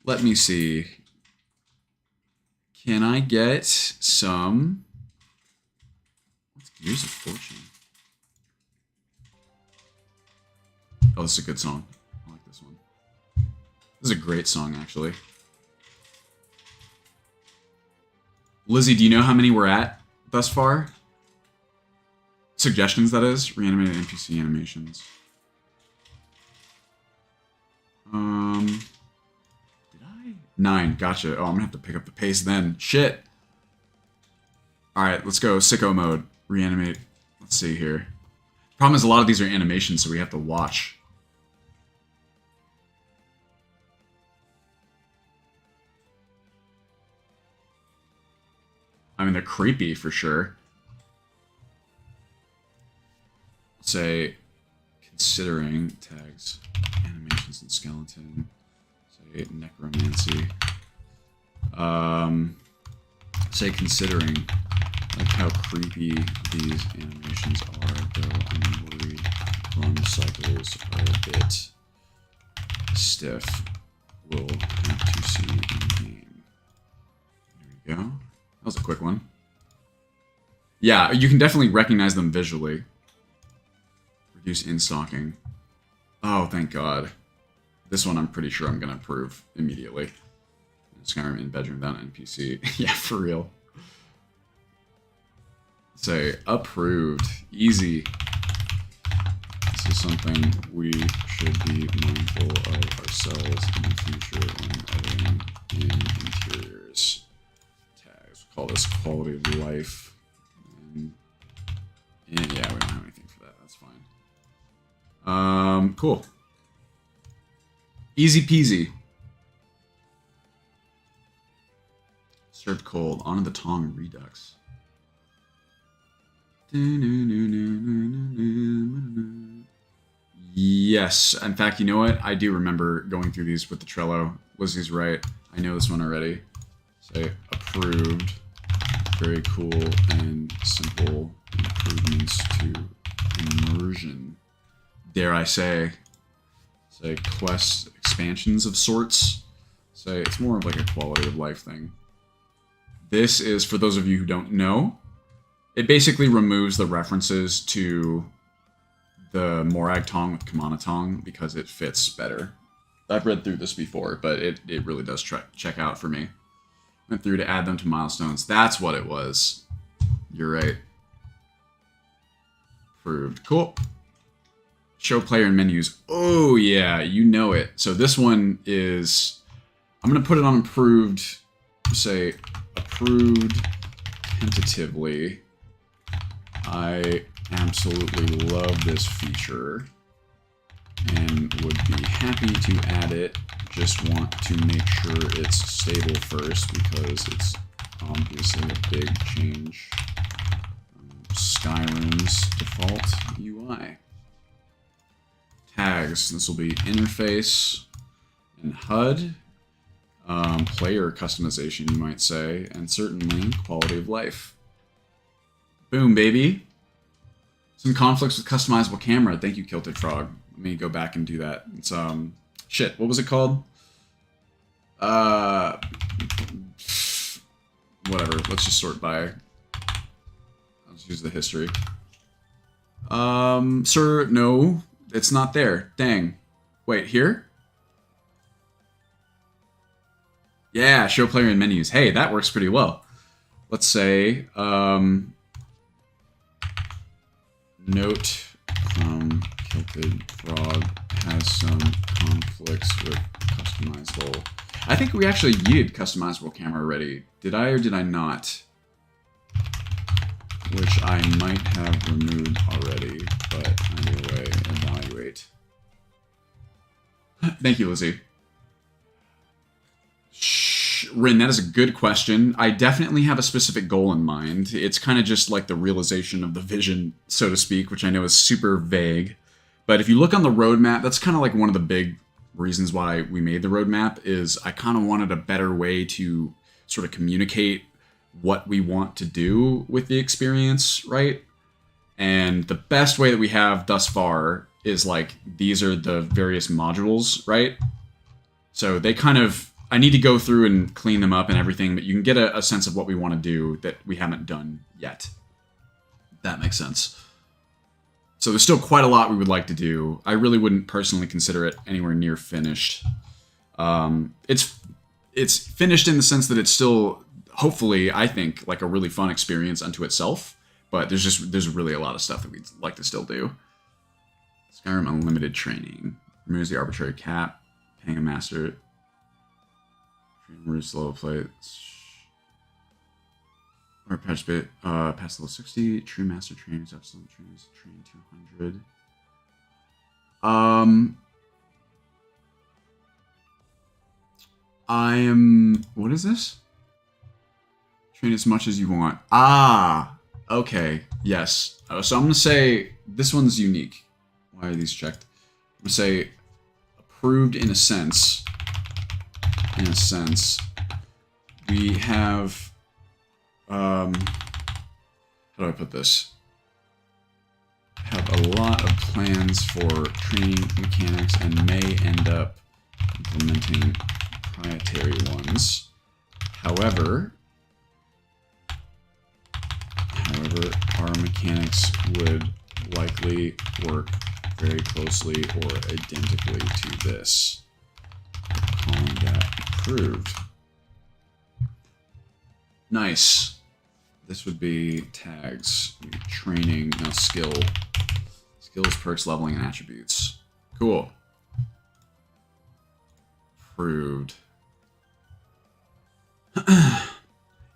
Let me see. Can I get some... What's Gears of Fortune? Oh, this is a good song. I like this one. This is a great song, actually. Lizzie, do you know how many we're at thus far? Suggestions, that is. Reanimated NPC animations. Did I? 9. Gotcha. Oh, I'm gonna have to pick up the pace then. Shit. Alright, let's go. Sicko mode. Reanimate. Let's see here. Problem is, a lot of these are animations, so we have to watch. I mean, they're creepy for sure. Say, considering tags, animations and skeleton. Say, necromancy. Say, considering like how creepy these animations are, though I'm worried run cycles are a bit stiff. We'll have to see in game. There we go. That was a quick one. Yeah, you can definitely recognize them visually. Reduce in-stocking. Oh, thank God. This one I'm pretty sure I'm going to approve immediately. Skyrim in bedroom without NPC. Yeah, for real. Say, approved. Easy. This is something we should be mindful of ourselves in the future when editing in interiors. Tags. We'll call this quality of life. And yeah, we don't have anything for that. That's fine. Cool. Easy peasy. Served cold. Onto the tongue redux. Yes. In fact, you know what? I do remember going through these with the Trello. Lizzie's right. I know this one already. Say approved. Very cool and simple improvements to immersion. Dare I say. Say quest expansions of sorts. Say it's more of like a quality of life thing. This is, for those of you who don't know, it basically removes the references to the Morag Tong with Kamana Tong because it fits better. I've read through this before, but it really does check out for me. Went through to add them to milestones. That's what it was. You're right. Approved. Cool. Show player and menus. Oh, yeah, you know it. So this one is... I'm going to put it on approved. Say, approved tentatively. I absolutely love this feature and would be happy to add it. Just want to make sure it's stable first because it's obviously a big change. Skyrim's default UI. Tags. This will be interface and HUD. Player customization, you might say, and certainly quality of life. Boom, baby. Some conflicts with customizable camera. Thank you, Kilted Frog. Let me go back and do that. It's, shit, what was it called? Whatever, let's just sort by. Let's use the history. Sir, no, it's not there. Dang. Wait, here? Yeah, show player and menus. Hey, that works pretty well. Let's say, note from Kilted Frog has some conflicts with customizable. I think we actually yeeted customizable camera already. Did I or did I not? Which I might have removed already, but anyway, evaluate. Thank you, Lizzie. Rin, that is a good question. I definitely have a specific goal in mind. It's kind of just like the realization of the vision, so to speak, which I know is super vague. But if you look on the roadmap, that's kind of like one of the big reasons why we made the roadmap is I kind of wanted a better way to sort of communicate what we want to do with the experience, right? And the best way that we have thus far is like, these are the various modules, right? So they kind of, I need to go through and clean them up and everything, but you can get a sense of what we want to do that we haven't done yet. That makes sense. So there's still quite a lot we would like to do. I really wouldn't personally consider it anywhere near finished. It's finished in the sense that it's still, hopefully, I think, like a really fun experience unto itself. But there's really a lot of stuff that we'd like to still do. Skyrim Unlimited Training. Removes the arbitrary cap. Paying a master. Removes level play. Or patch bit. Past level 60. True master trainers. Absolute trainers. Train 200. What is this? Train as much as you want. Ah, okay, yes. So I'm gonna say this one's unique. Why are these checked? I'm gonna say approved in a sense. In a sense, we have. How do I put this? Have a lot of plans for training mechanics and may end up implementing proprietary ones. However, our mechanics would likely work very closely or identically to this. Calling that approved. Nice. This would be tags, training, no, skills, perks, leveling, and attributes. Cool. Approved.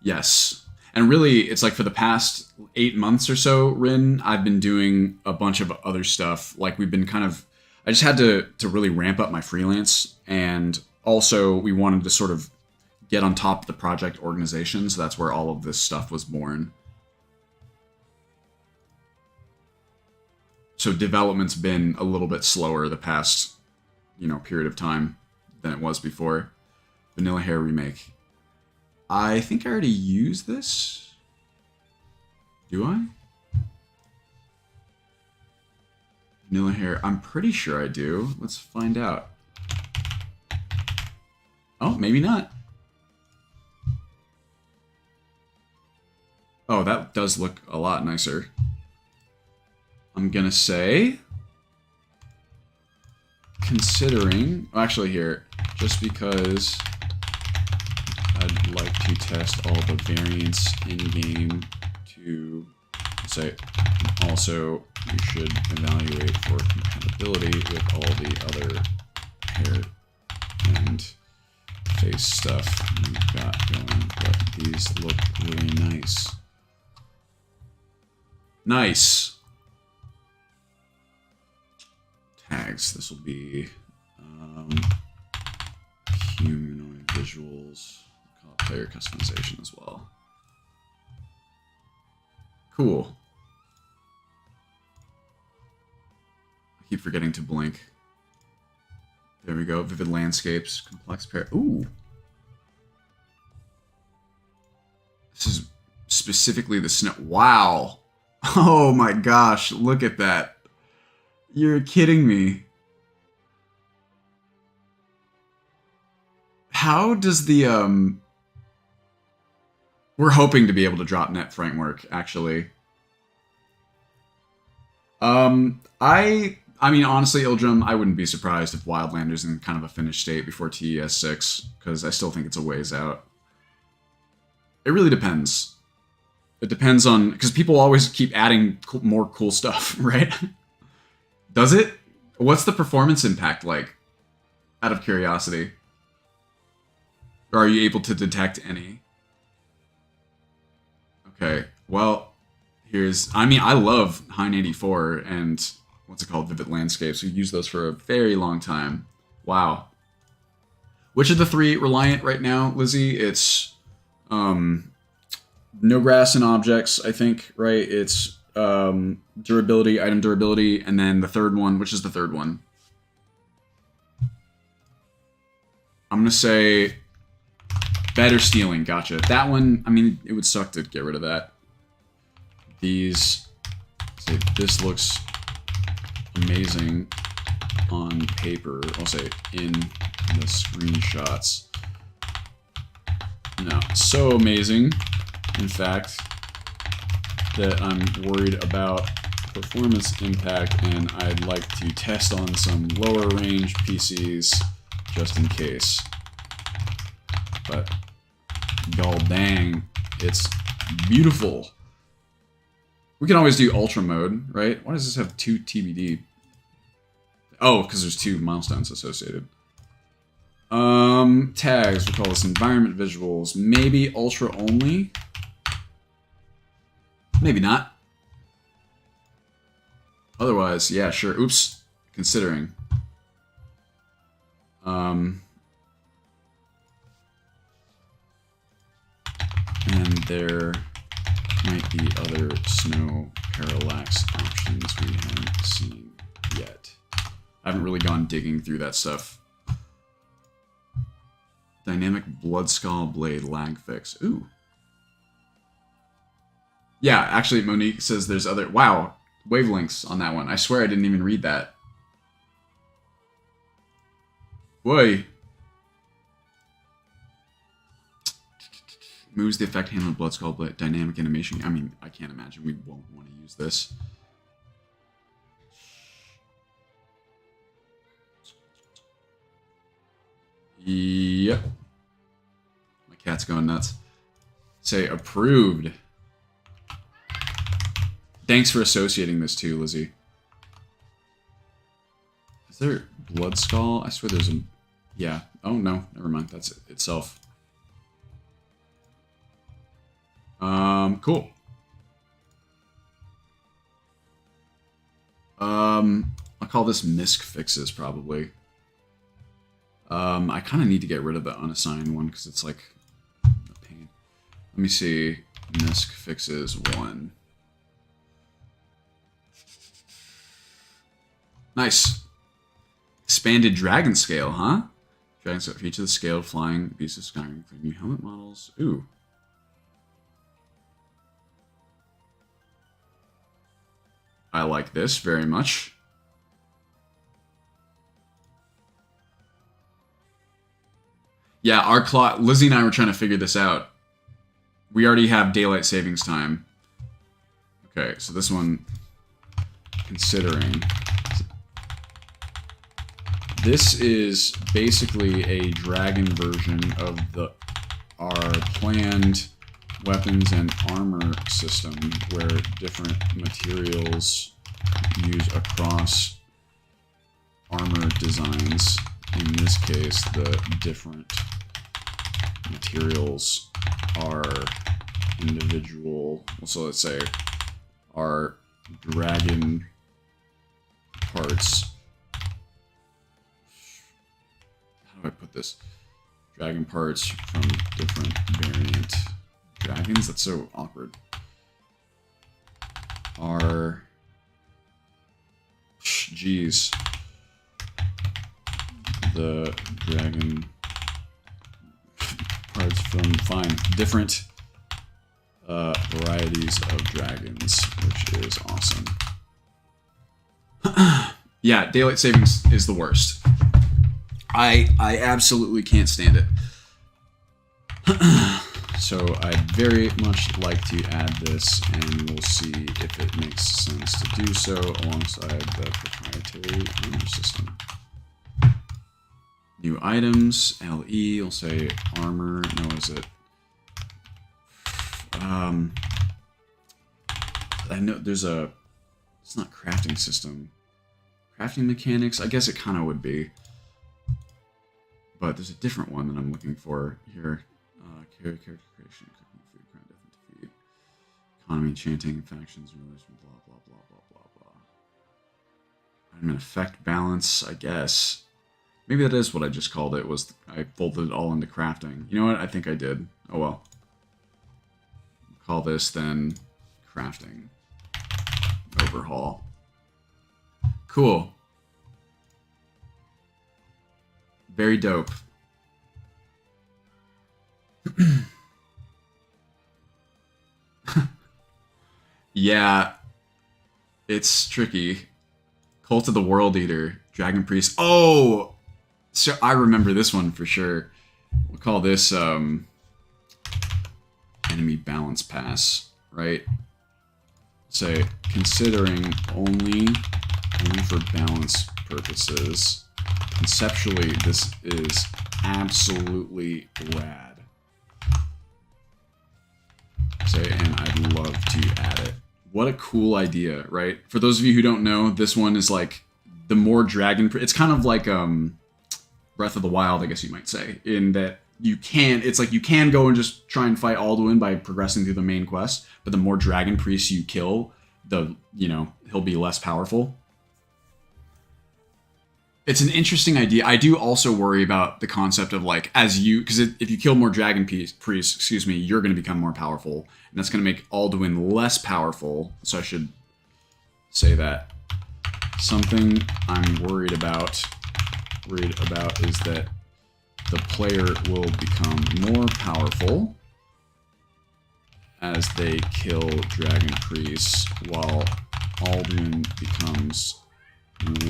Yes. And really, it's like for the past 8 months or so, Rin, I've been doing a bunch of other stuff. Like we've been kind of, I just had to really ramp up my freelance. And also we wanted to sort of get on top of the project organization. So that's where all of this stuff was born. So development's been a little bit slower the past, period of time than it was before. Vanilla Hair Remake. I think I already used this. Do I? Vanilla Hair. I'm pretty sure I do. Let's find out. Oh, maybe not. Oh, that does look a lot nicer. I'm gonna say, considering, actually here, just because I'd like to test all the variants in-game to say, also you should evaluate for compatibility with all the other hair and face stuff you've got going, but these look really nice. Nice. Tags. This will be humanoid visuals. Call it player customization as well. Cool. I keep forgetting to blink. There we go. Vivid landscapes. Complex pair. Ooh. This is specifically the snow. Wow. Oh my gosh. Look at that. You're kidding me. How does the, we're hoping to be able to drop net framework, actually. I mean, honestly, Ildrum, I wouldn't be surprised if Wildlander's in kind of a finished state before TES 6, because I still think it's a ways out. It really depends. It depends on, because people always keep adding more cool stuff, right? Does it? What's the performance impact like? Out of curiosity. Or are you able to detect any? Okay, well, I love Hein 84 and what's it called? Vivid Landscapes. We've used those for a very long time. Wow. Which of the three Reliant right now, Lizzie? It's no grass and objects, I think, right? It's durability, item durability, and then the third one, which is the third one? I'm gonna say Better stealing, gotcha. That one, I mean, it would suck to get rid of that. These, say, this looks amazing on paper. I'll say in the screenshots. No, so amazing, in fact, that I'm worried about performance impact, and I'd like to test on some lower range PCs just in case. But god dang, it's beautiful. We can always do ultra mode, right? Why does this have 2 TBD? Oh, because there's 2 milestones associated. Tags, we call this environment visuals. Maybe ultra only? Maybe not. Otherwise, yeah, sure. Oops. Considering. And there might be other snow parallax options we haven't seen yet. I haven't really gone digging through that stuff. Dynamic blood skull blade lag fix. Ooh. Yeah, actually, Monique says there's other... Wow, wavelengths on that one. I swear I didn't even read that. Whoa. Moves the effect handle blood skull blade dynamic animation. I mean, I can't imagine we won't want to use this. Yep. My cat's going nuts. Say approved. Thanks for associating this too, Lizzie. Is there blood skull? I swear there's a... Yeah. Oh no, never mind. That's it itself. Cool. I'll call this misc fixes probably. I kind of need to get rid of the unassigned one because it's like a pain. Let me see. Misc fixes 1. Nice. Expanded dragon scale, huh? Dragon scale feature the scaled flying beasts of Skyrim for new helmet models. Ooh. I like this very much. Yeah, our clock. Lizzie and I were trying to figure this out. We already have daylight savings time. Okay, so this one, considering. This is basically a dragon version of our planned weapons and armor system, where different materials used across armor designs. In this case, the different materials are individual. So let's say our dragon parts. How do I put this? Dragon parts from different variant dragons? That's so awkward. Are... Jeez. The dragon parts from, fine, different varieties of dragons, which is awesome. Yeah, daylight savings is the worst. I absolutely can't stand it. So I'd very much like to add this, and we'll see if it makes sense to do so alongside the proprietary armor system. New items, LE, we'll say armor, no, is it? I know there's a, it's not crafting system. Crafting mechanics, I guess it kind of would be. But there's a different one that I'm looking for here. Character creation, cooking food, crime, death, and defeat. Economy, chanting, factions, religion, blah, blah, blah, blah, blah, blah. Item and effect balance, I guess. Maybe that is what I just called it, was I folded it all into crafting. You know what? I think I did. Oh well. Call this then crafting. Overhaul. Cool. Very dope. Yeah, it's tricky. Cult of the World Eater, Dragon Priest. Oh, so I remember this one for sure. We'll call this enemy balance pass, right? Say considering only for balance purposes. Conceptually, this is absolutely rad. Say, and I'd love to add it. What a cool idea, right? For those of you who don't know, this one is like the more dragon. It's kind of like Breath of the Wild, I guess you might say, in that you can. It's like you can go and just try and fight Alduin by progressing through the main quest, but the more dragon priests you kill, he'll be less powerful. It's an interesting idea. I do also worry about the concept of like, because if you kill more dragon priests, you're going to become more powerful, and that's going to make Alduin less powerful. So I should say that. Something I'm worried about is that the player will become more powerful as they kill dragon priests, while Alduin becomes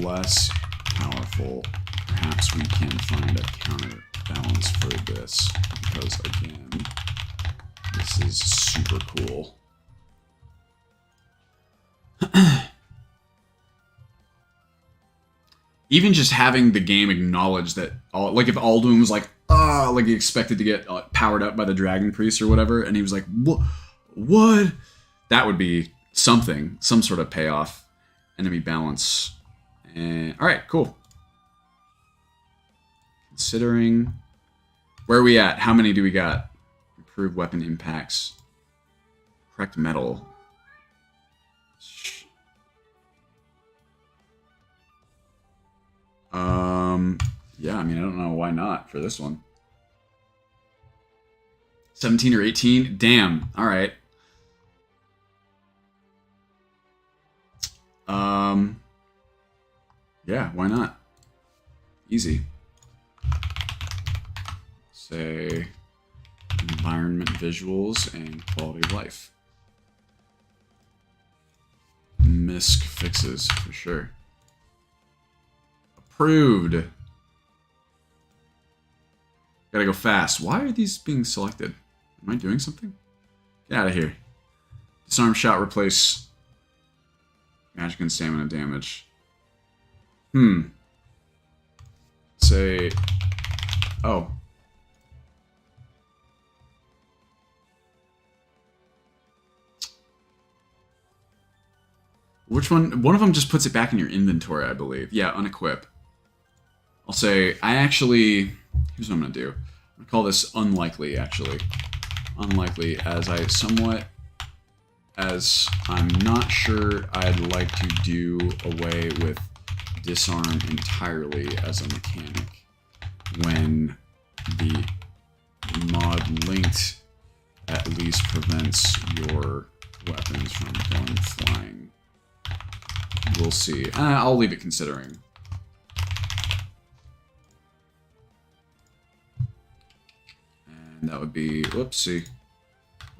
less powerful. Perhaps we can find a counterbalance for this, because again, this is super cool. Even just having the game acknowledge that, like if Alduin was like he expected to get powered up by the dragon priest or whatever, and he was like, what? That would be something, some sort of payoff. Enemy balance. And all right, cool. Considering where are we at? How many do we got? Improved weapon impacts. Correct metal. Yeah, I mean, I don't know why not for this one. 17 or 18? Damn. All right. Yeah, why not? Easy. Say environment visuals and quality of life. Misc fixes for sure. Approved. Gotta go fast. Why are these being selected? Am I doing something? Get out of here. Disarm shot replace magic and stamina damage. Say, oh. Which one? One of them just puts it back in your inventory, I believe. Yeah, unequip. I'll say, here's what I'm going to do. I'm going to call this unlikely, actually. Unlikely, as I'm not sure I'd like to do away with disarm entirely as a mechanic when the mod linked at least prevents your weapons from going flying. We'll see. I'll leave it considering. And that would be, whoopsie.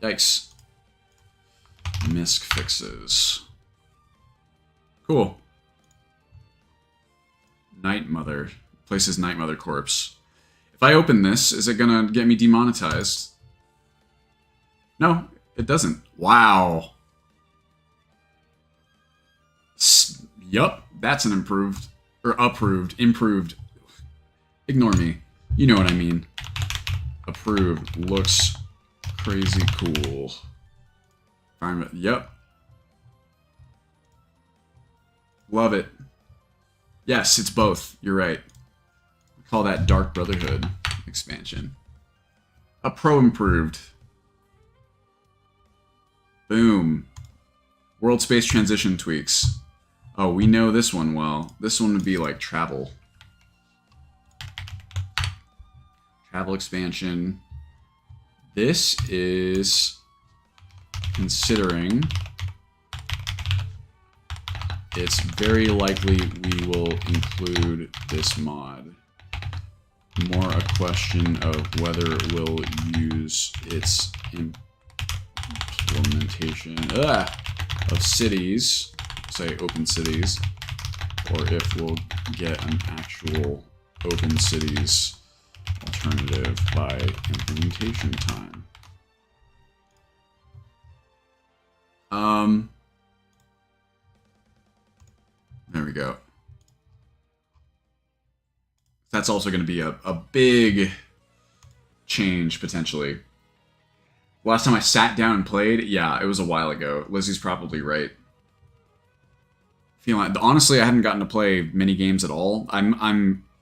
Yikes. Misc fixes. Cool. Night Mother. Places Night Mother corpse. If I open this, is it gonna get me demonetized? No, it doesn't. Wow. Yup, that's an improved. Improved. Ignore me. You know what I mean. Approved. Looks crazy cool. Yep. Love it. Yes, it's both. You're right. We call that Dark Brotherhood expansion. A pro improved. Boom. World space transition tweaks. Oh, we know this one well. This one would be like travel. Travel expansion. This is considering it's very likely we will include this mod. more a question of whether we'll use its implementation of cities, say open cities, or if we'll get an actual open cities alternative by implementation time. There we go. That's also going to be a big change, potentially. Last time I sat down and played, yeah, it was a while ago. Lizzie's probably right. Feeling honestly, I hadn't gotten to play many games at all.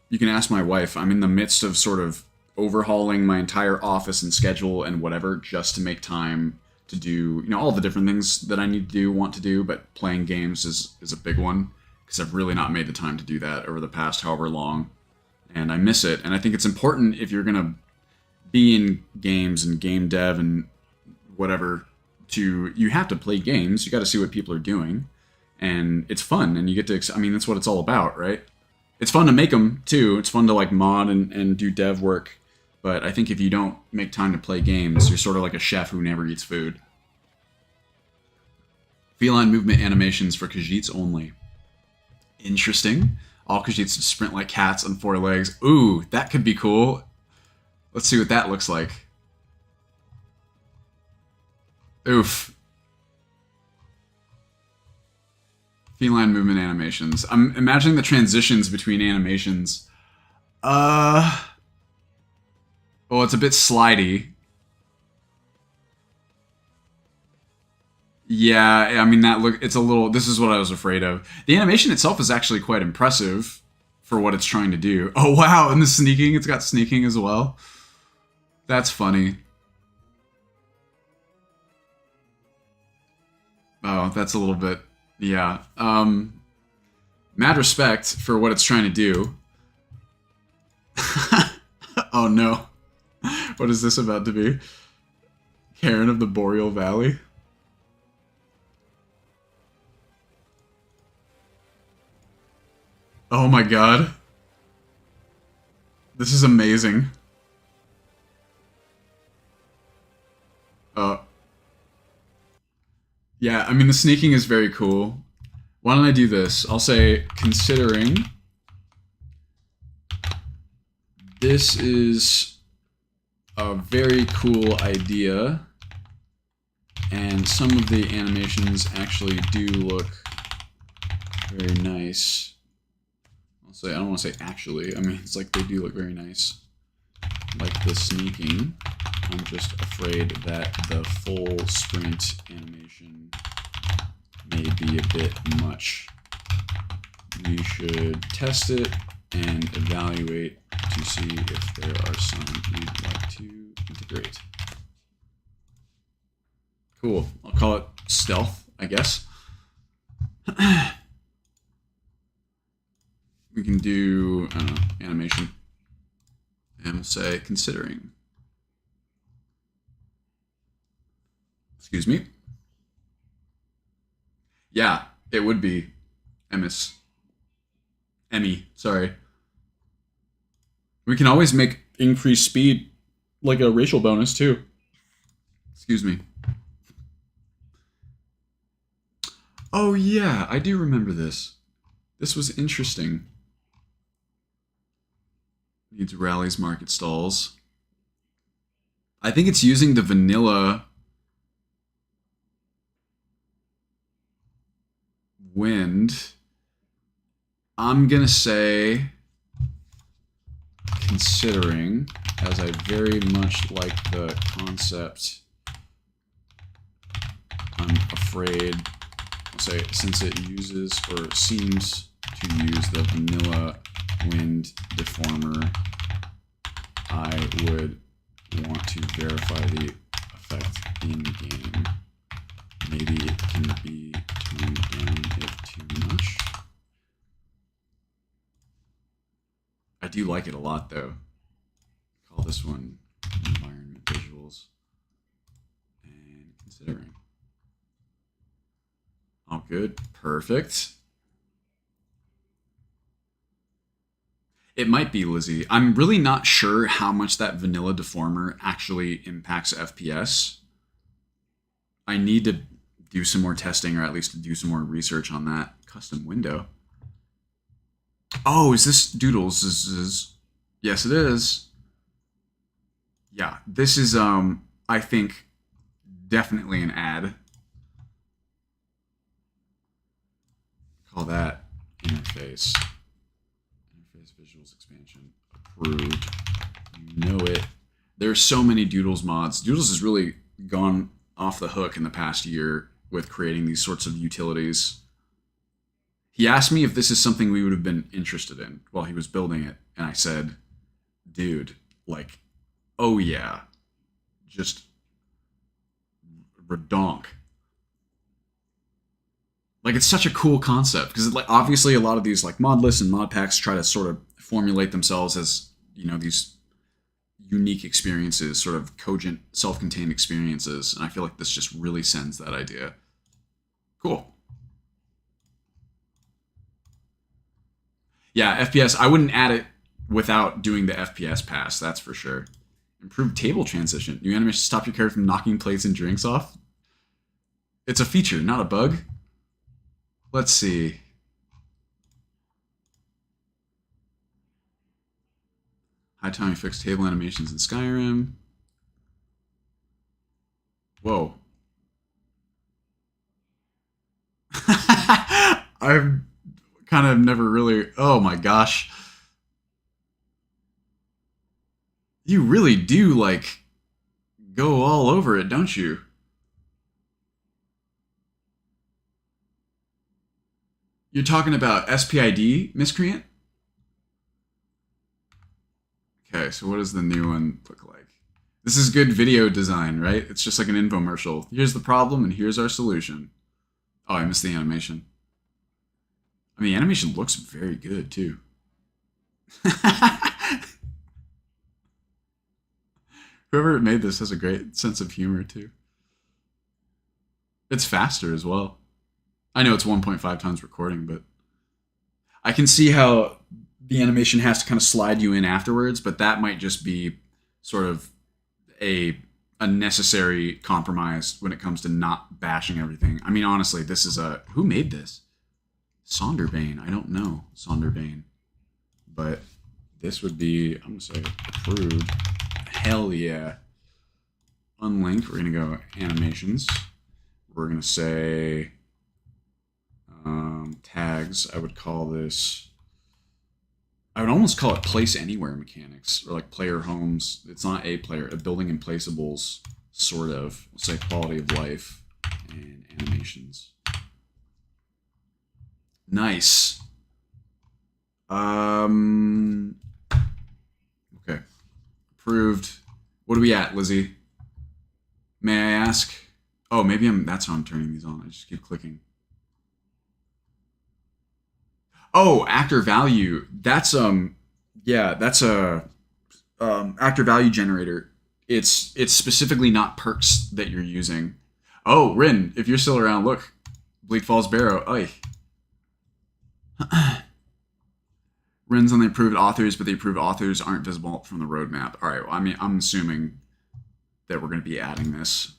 You can ask my wife. I'm in the midst of sort of overhauling my entire office and schedule and whatever just to make time to do, all the different things that I need to do, want to do, but playing games is a big one because I've really not made the time to do that over the past however long, and I miss it. And I think it's important if you're going to be in games and game dev and whatever, you have to play games. You got to see what people are doing, and it's fun, and you get to, that's what it's all about, right? It's fun to make them, too. It's fun to, mod and do dev work. But I think if you don't make time to play games, you're sort of like a chef who never eats food. Feline movement animations for Khajiits only. Interesting. All Khajiits sprint like cats on 4 legs. Ooh, that could be cool. Let's see what that looks like. Oof. Feline movement animations. I'm imagining the transitions between animations. Well, it's a bit slidey. Yeah, it's a little, this is what I was afraid of. The animation itself is actually quite impressive for what it's trying to do. Oh, wow, and the sneaking, it's got sneaking as well. That's funny. Oh, that's a little bit, yeah. Mad respect for what it's trying to do. Oh no. What is this about to be? Karen of the Boreal Valley? Oh my god. This is amazing. Yeah, the sneaking is very cool. Why don't I do this? I'll say, considering this is a very cool idea, and some of the animations actually do look very nice. I'll say, I don't want to say actually, it's like they do look very nice. Like the sneaking. I'm just afraid that the full sprint animation may be a bit much. We should test it and evaluate to see if there are some we'd like to integrate. Cool. I'll call it stealth, I guess. We can do, I don't know, animation. And we'll say considering. Excuse me. Yeah, it would be Emmy, sorry. We can always make increased speed like a racial bonus too. Excuse me. Oh yeah, I do remember this. This was interesting. Needs rallies, market stalls. I think it's using the vanilla wind. I'm gonna say, considering, as I very much like the concept, I'm afraid, I'll say, since it uses or seems to use the vanilla wind deformer, I would want to verify the effect in game. Maybe it can be turned down if too much. I do like it a lot though. Call this one environment visuals and considering. All good, perfect. It might be, Lizzie. I'm really not sure how much that vanilla deformer actually impacts FPS. I need to do some more testing, or at least do some more research on that. Custom window. Oh, is this Doodles? Yes, it is. Yeah, this is I think definitely an ad. Call that interface. Interface visuals expansion approved. You know it. There's so many Doodles mods. Doodles has really gone off the hook in the past year with creating these sorts of utilities. He asked me if this is something we would have been interested in while he was building it, and I said, dude, like, oh yeah, just redonk. Like, it's such a cool concept because, like, obviously a lot of these like mod lists and mod packs try to sort of formulate themselves as, you know, these unique experiences, sort of cogent, self-contained experiences, and I feel like this just really sends that idea. Cool. Yeah, FPS. I wouldn't add it without doing the FPS pass. That's for sure. Improved table transition. New animation to stop your character from knocking plates and drinks off. It's a feature, not a bug. Let's see. High time fixed table animations in Skyrim. Whoa. I've kind of never really. Oh my gosh. You really do, like, go all over it, don't you? You're talking about SPID, Miscreant? Okay, so what does the new one look like? This is good video design, right? It's just like an infomercial. Here's the problem, and here's our solution. Oh, I missed the animation. I mean, the animation looks very good, too. Whoever made this has a great sense of humor, too. It's faster as well. I know it's 1.5 times recording, but I can see how the animation has to kind of slide you in afterwards, but that might just be sort of a necessary compromise when it comes to not bashing everything. I mean, honestly, this is a... Who made this? Sonderbane. I don't know Sonderbane. But this would be... I'm going to say approved. Hell yeah. Unlink. We're going to go animations. We're going to say... tags. I would call this... I would almost call it place anywhere mechanics, or like player homes. It's not a player, a building in placeables, sort of. We'll say quality of life and animations. Nice. Okay. Approved. What are we at, Lizzie? May I ask? Oh, maybe that's how I'm turning these on. I just keep clicking. Oh, actor value. That's yeah, that's a actor value generator. It's specifically not perks that you're using. Oh, Rin, if you're still around, look. Bleak Falls Barrow. Oy. Rin's on the approved authors, but the approved authors aren't visible from the roadmap. All right, well, I mean, I'm assuming that we're going to be adding this.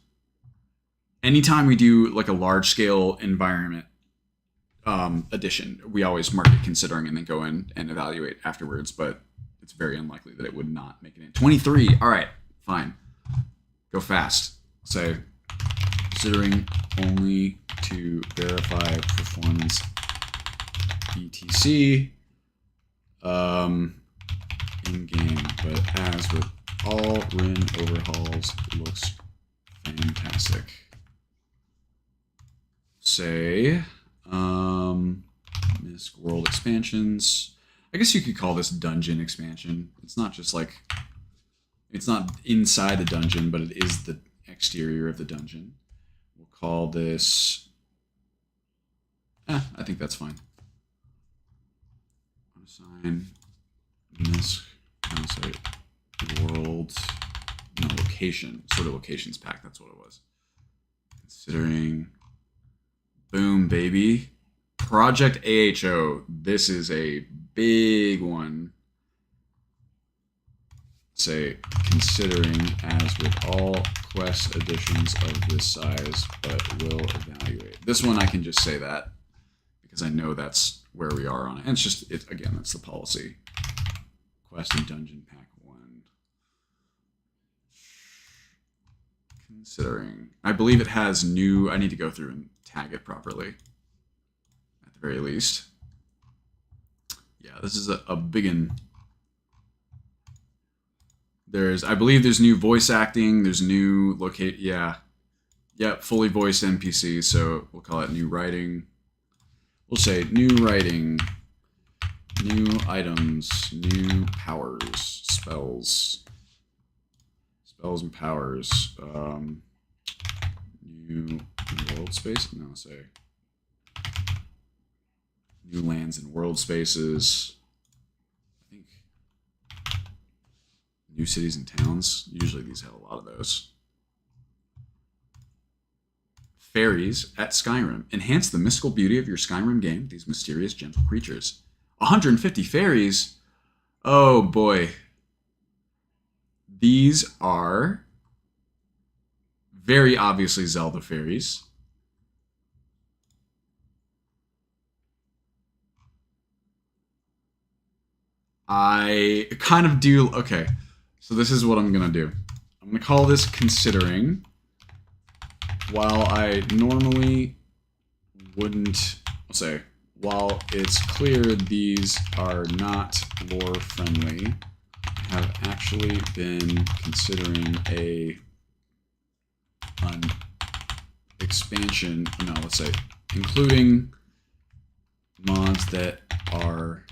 Anytime we do like a large scale environment addition, we always mark it considering and then go in and evaluate afterwards, but it's very unlikely that it would not make it in. 23. All right, fine. Go fast. Say, considering only to verify performance BTC in game, but as with all Rin overhauls, it looks fantastic. Say, Misk World expansions. I guess you could call this dungeon expansion. It's not just like, it's not inside the dungeon, but it is the exterior of the dungeon. We'll call this, I think that's fine. Assign Misk, world, no, location, sort of locations pack, that's what it was. Considering, boom, baby. Project AHO. This is a big one. say, considering as with all quest editions of this size, but will evaluate. This one I can just say that because I know that's where we are on it. And it's just, again, that's the policy. Quest and Dungeon Pack 1. Considering. I believe it has new, I need to go through and tag it properly. At the very least. Yeah, this is a big one. I believe there's new voice acting, there's new locate, yeah. Yep, fully voiced NPC, so we'll call it new writing. We'll say new writing, new items, new powers, spells and powers, new world space, no, say new lands and world spaces. New cities and towns. Usually these have a lot of those. Fairies at Skyrim. Enhance the mystical beauty of your Skyrim game with these mysterious, gentle creatures. 150 fairies? Oh boy. These are very obviously Zelda fairies. I kind of do... Okay. So this is what I'm going to do. I'm going to call this considering. While I normally wouldn't, I'll say, while it's clear these are not lore friendly, I have actually been considering an expansion, no, let's say, including mods that are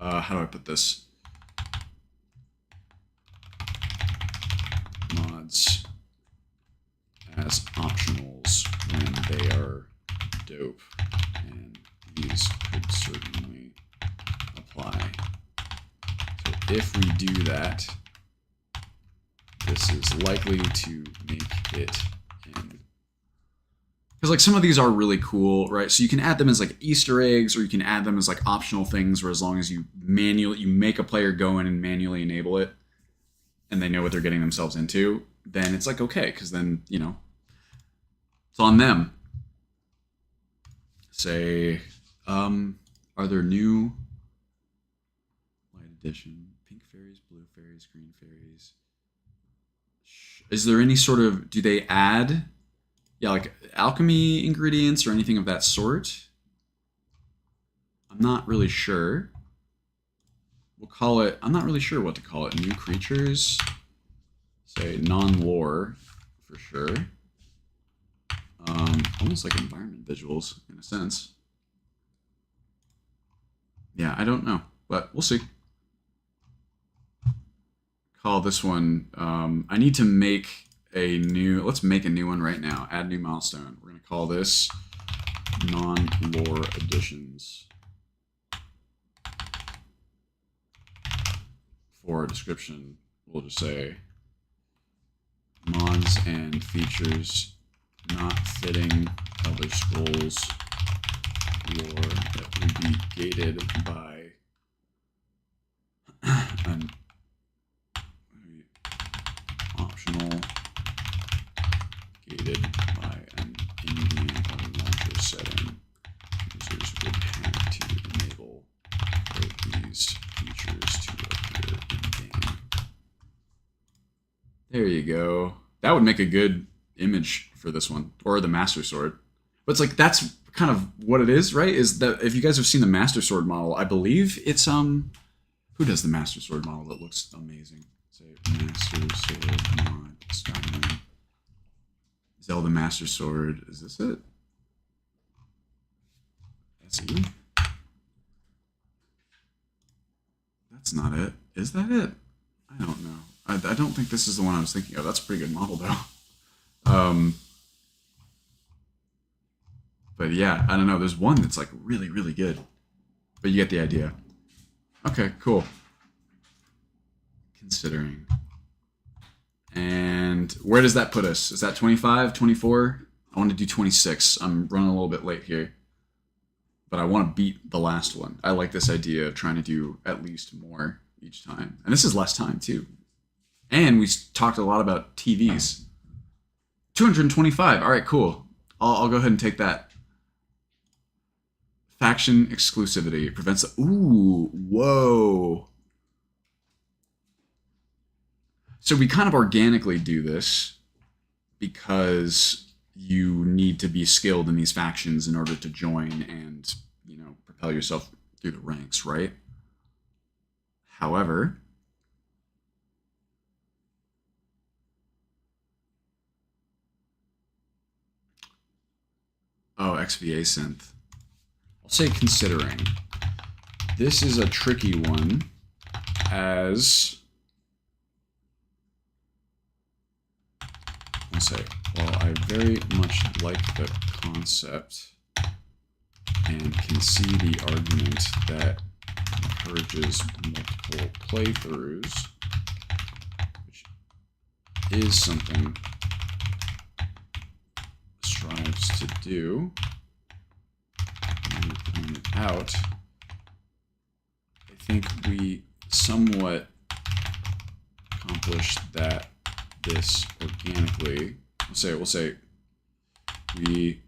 how do I put this? Mods as optionals when they are dope, and these could certainly apply. So if we do that, this is likely to make it in. Because like some of these are really cool, right? So you can add them as like Easter eggs, or you can add them as like optional things where as long as you make a player go in and manually enable it and they know what they're getting themselves into, then it's like okay, because then, you know, it's on them. Say, are there new light edition, pink fairies, blue fairies, green fairies? Is there any sort of, do they add, yeah, like alchemy ingredients or anything of that sort? I'm not really sure. We'll call it, I'm not really sure what to call it. New creatures. Say non-lore for sure. Almost like environment visuals in a sense. Yeah, I don't know, but we'll see. Call this one, I need to make a new, let's make a new one right now. Add new milestone. We're going to call this non-lore additions. For a description, we'll just say mods and features not fitting Elder Scrolls lore that would be gated by an optional gated by an in-game or launcher setting. Users would have to enable both these features to appear in-game. There you go. That would make a good image for this one, or the Master Sword. But it's like, that's kind of what it is, right? Is that if you guys have seen the Master Sword model, I believe it's, who does the Master Sword model that looks amazing? Say Master Sword mod, Skyrim. Zelda Master Sword, is this it? SE? That's not it. Is that it? I don't know. I don't think this is the one I was thinking of. That's a pretty good model, though. But yeah, I don't know. There's one that's like really, really good. But you get the idea. Okay, cool. Considering. And where does that put us? Is that 25, 24? I want to do 26. I'm running a little bit late here. but I want to beat the last one. I like this idea of trying to do at least more each time. And this is less time, too. And we talked a lot about TVs. 225. All right, cool. I'll go ahead and take that. Faction exclusivity prevents the... Ooh, whoa. So we kind of organically do this because you need to be skilled in these factions in order to join and, you know, propel yourself through the ranks, right? However, oh, XVA synth. I'll say considering. This is a tricky one as... I'll say, well, I very much like the concept and can see the argument that encourages multiple playthroughs, which is something strives to do. And point it out, I think we somewhat accomplished that this organically. We'll say we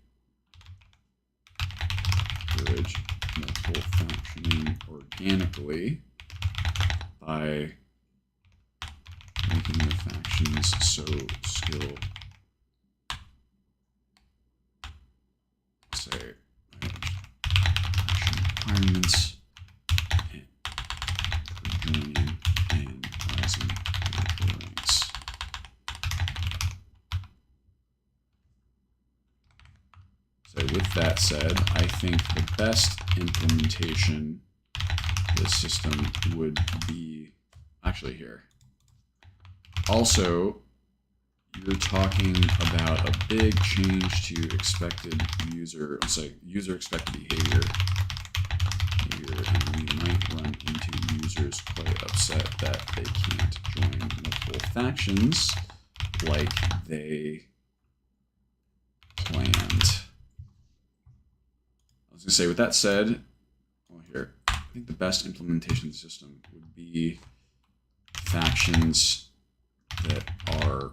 encourage multiple functioning organically by making the factions so skill. Say faction requirements for joining and rising ranks. So with that said, I think the best implementation of this system would be actually here. Also, you're talking about a big change to expected user, user expected behavior here, and we might run into users quite upset that they can't join multiple factions like they planned. I was gonna say, with that said, well, here, I think the best implementation of the system would be factions that are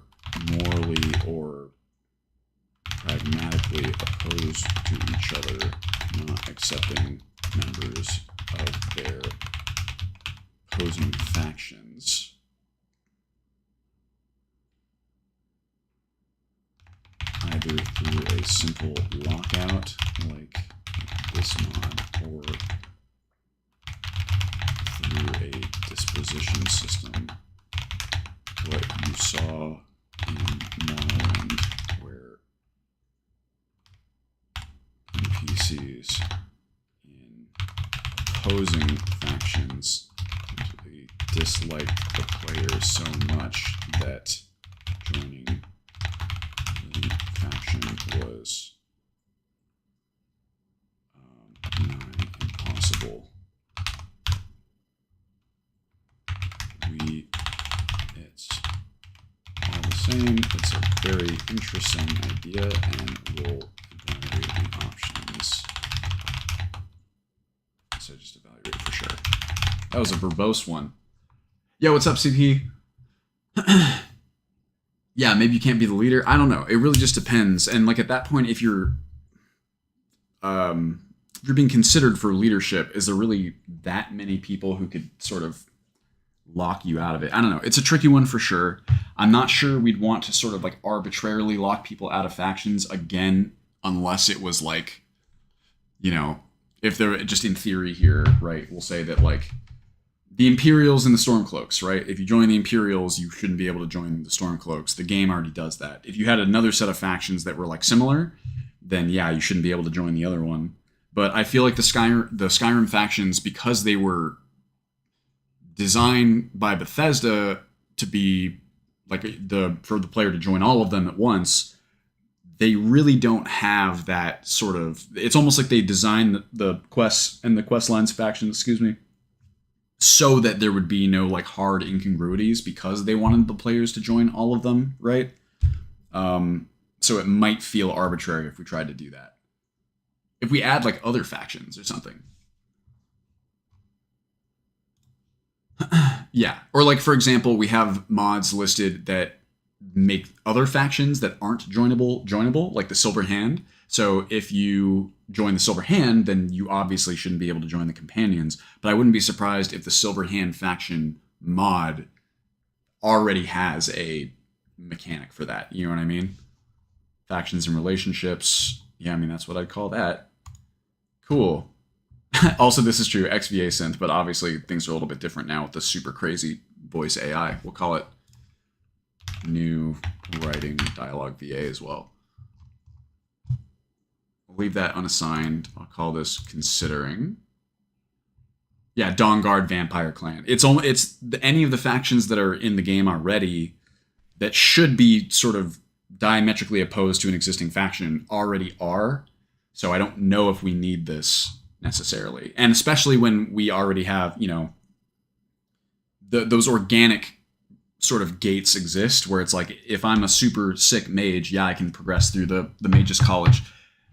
morally or pragmatically opposed to each other, not accepting members of their opposing factions. Either through a simple lockout, like this mod, or through a disposition system. What you saw in Morrowind, where NPCs in opposing factions usually disliked the player so much that joining the faction was nigh impossible. It's all the same. It's a very interesting idea, and we'll evaluate the options. So just evaluate for sure. That was a verbose one. Yo, what's up, CP? Yeah, maybe you can't be the leader. I don't know. It really just depends. And like at that point, if you're being considered for leadership, is there really that many people who could sort of lock you out of it? I don't know. It's a tricky one for sure. I'm not sure we'd want to sort of like arbitrarily lock people out of factions again, unless it was like, you know, if they're just in theory here, right? We'll say that like the Imperials and the Stormcloaks, right? If you join the Imperials, you shouldn't be able to join the Stormcloaks. The game already does that. If you had another set of factions that were like similar, then yeah, you shouldn't be able to join the other one. But I feel like the Skyrim factions, because they were designed by Bethesda to be like for the player to join all of them at once, they really don't have that sort of. It's almost like they designed the quests and the quest lines factions, so that there would be no like hard incongruities because they wanted the players to join all of them, right? So it might feel arbitrary if we tried to do that. If we add like other factions or something. Yeah. Or like, for example, we have mods listed that make other factions that aren't joinable, like the Silver Hand. So if you join the Silver Hand, then you obviously shouldn't be able to join the Companions. But I wouldn't be surprised if the Silver Hand faction mod already has a mechanic for that. You know what I mean? Factions and relationships. Yeah, I mean, that's what I'd call that. Cool. Also, this is true, XVA synth, but obviously things are a little bit different now with the super crazy voice AI. We'll call it new writing dialogue VA as well. I'll leave that unassigned. I'll call this considering. Yeah, Dawnguard Vampire Clan. It's any of the factions that are in the game already that should be sort of diametrically opposed to an existing faction already are. So I don't know if we need this necessarily. And especially when we already have, you know, those organic sort of gates exist where it's like, if I'm a super sick mage, yeah, I can progress through the Mages College,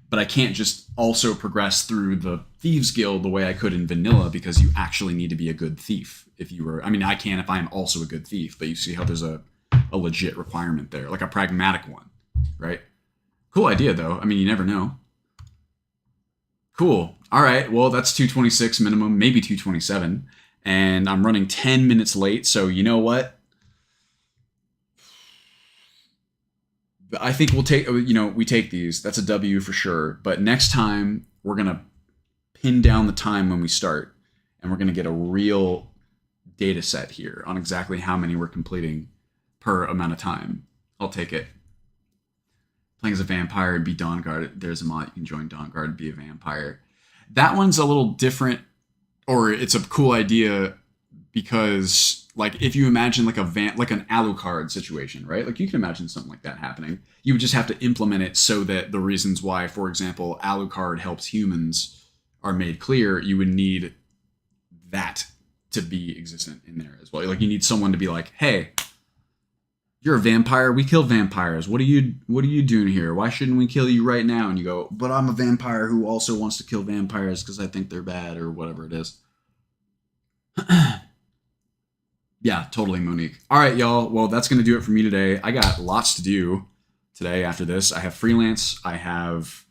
but I can't just also progress through the Thieves Guild the way I could in vanilla, because you actually need to be a good thief. If you were, I mean, I can if I'm also a good thief, but you see how there's a legit requirement there, like a pragmatic one, right? Cool idea though. I mean, you never know. Cool. All right. Well, that's 226 minimum, maybe 227. And I'm running 10 minutes late. So you know what? I think we'll take, you know, we take these. That's a W for sure. But next time we're going to pin down the time when we start, and we're going to get a real data set here on exactly how many we're completing per amount of time. I'll take it. Playing as a vampire and be Dawnguard. There's a mod you can join Dawnguard and be a vampire. That one's a little different, or it's a cool idea because, like, if you imagine like like an Alucard situation, right? Like, you can imagine something like that happening. You would just have to implement it so that the reasons why, for example, Alucard helps humans are made clear. You would need that to be existent in there as well. Like, you need someone to be like, hey, you're a vampire. We kill vampires. What are you doing here? Why shouldn't we kill you right now? And you go, but I'm a vampire who also wants to kill vampires because I think they're bad, or whatever it is. Yeah, totally, Monique. All right, y'all. Well, that's going to do it for me today. I got lots to do today after this. I have freelance. I have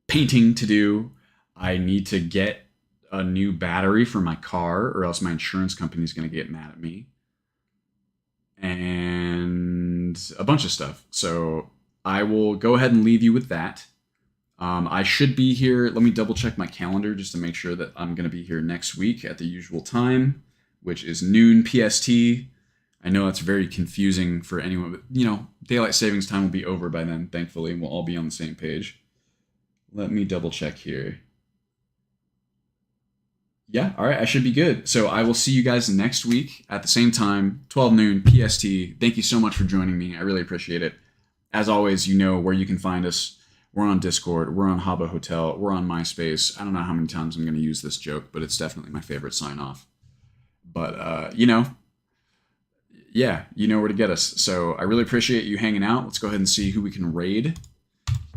painting to do. I need to get a new battery for my car, or else my insurance company is going to get mad at me. And a bunch of stuff. So I will go ahead and leave you with that. I should be here. Let me double check my calendar just to make sure that I'm going to be here next week at the usual time, which is noon PST. I know that's very confusing for anyone, but, you know, daylight savings time will be over by then, thankfully, and we'll all be on the same page. Let me double check here. Yeah, all right, I should be good. So I will see you guys next week at the same time, 12 noon PST. Thank you so much for joining me. I really appreciate it. As always, you know where you can find us. We're on Discord. We're on Habbo Hotel. We're on MySpace. I don't know how many times I'm going to use this joke, but it's definitely my favorite sign-off. But, you know, yeah, you know where to get us. So I really appreciate you hanging out. Let's go ahead and see who we can raid.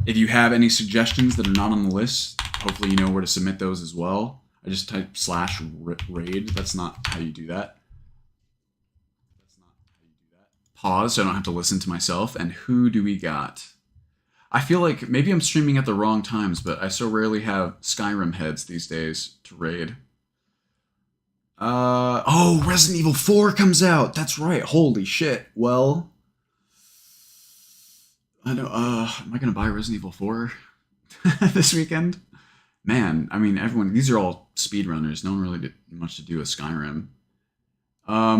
If you have any suggestions that are not on the list, hopefully you know where to submit those as well. I just type /raid. That's not how you do that. Pause so I don't have to listen to myself. And who do we got? I feel like maybe I'm streaming at the wrong times, but I so rarely have Skyrim heads these days to raid. Oh, Resident Evil 4 comes out. That's right. Holy shit. Well, I know. Am I gonna buy Resident Evil 4 this weekend? Man, I mean, everyone. These are all speedrunners. No one really did much to do with Skyrim. How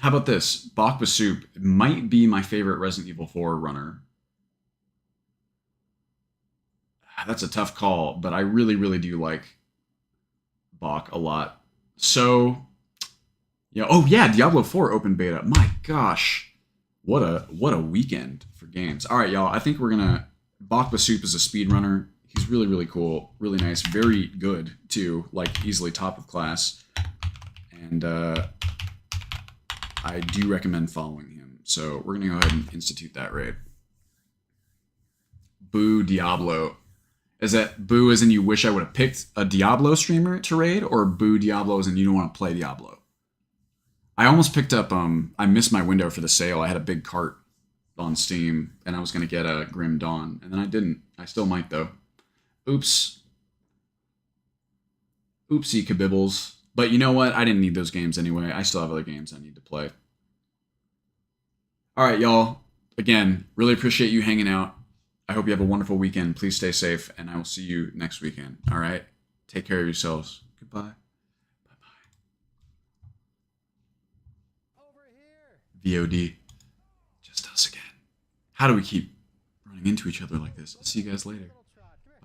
about this? Bakba Soup might be my favorite Resident Evil 4 runner. That's a tough call, but I really, really do like Bach a lot. So, yeah. Oh yeah, Diablo 4 open beta. My gosh, what a weekend for games. All right, y'all. I think we're gonna. Bakba Soup is a speedrunner. He's really, really cool, really nice, very good too. Like easily top of class, and I do recommend following him. So we're gonna go ahead and institute that raid. Boo Diablo. Is that boo as in you wish I would have picked a Diablo streamer to raid, or boo Diablo as in you don't want to play Diablo? I almost picked up, I missed my window for the sale. I had a big cart on Steam, and I was going to get a Grim Dawn, and then I didn't. I still might, though. Oops. Oopsie kabibbles. But you know what? I didn't need those games anyway. I still have other games I need to play. All right, y'all. Again, really appreciate you hanging out. I hope you have a wonderful weekend. Please stay safe, and I will see you next weekend. All right? Take care of yourselves. Goodbye. VOD. Just us again. How do we keep running into each other like this? I'll see you guys later.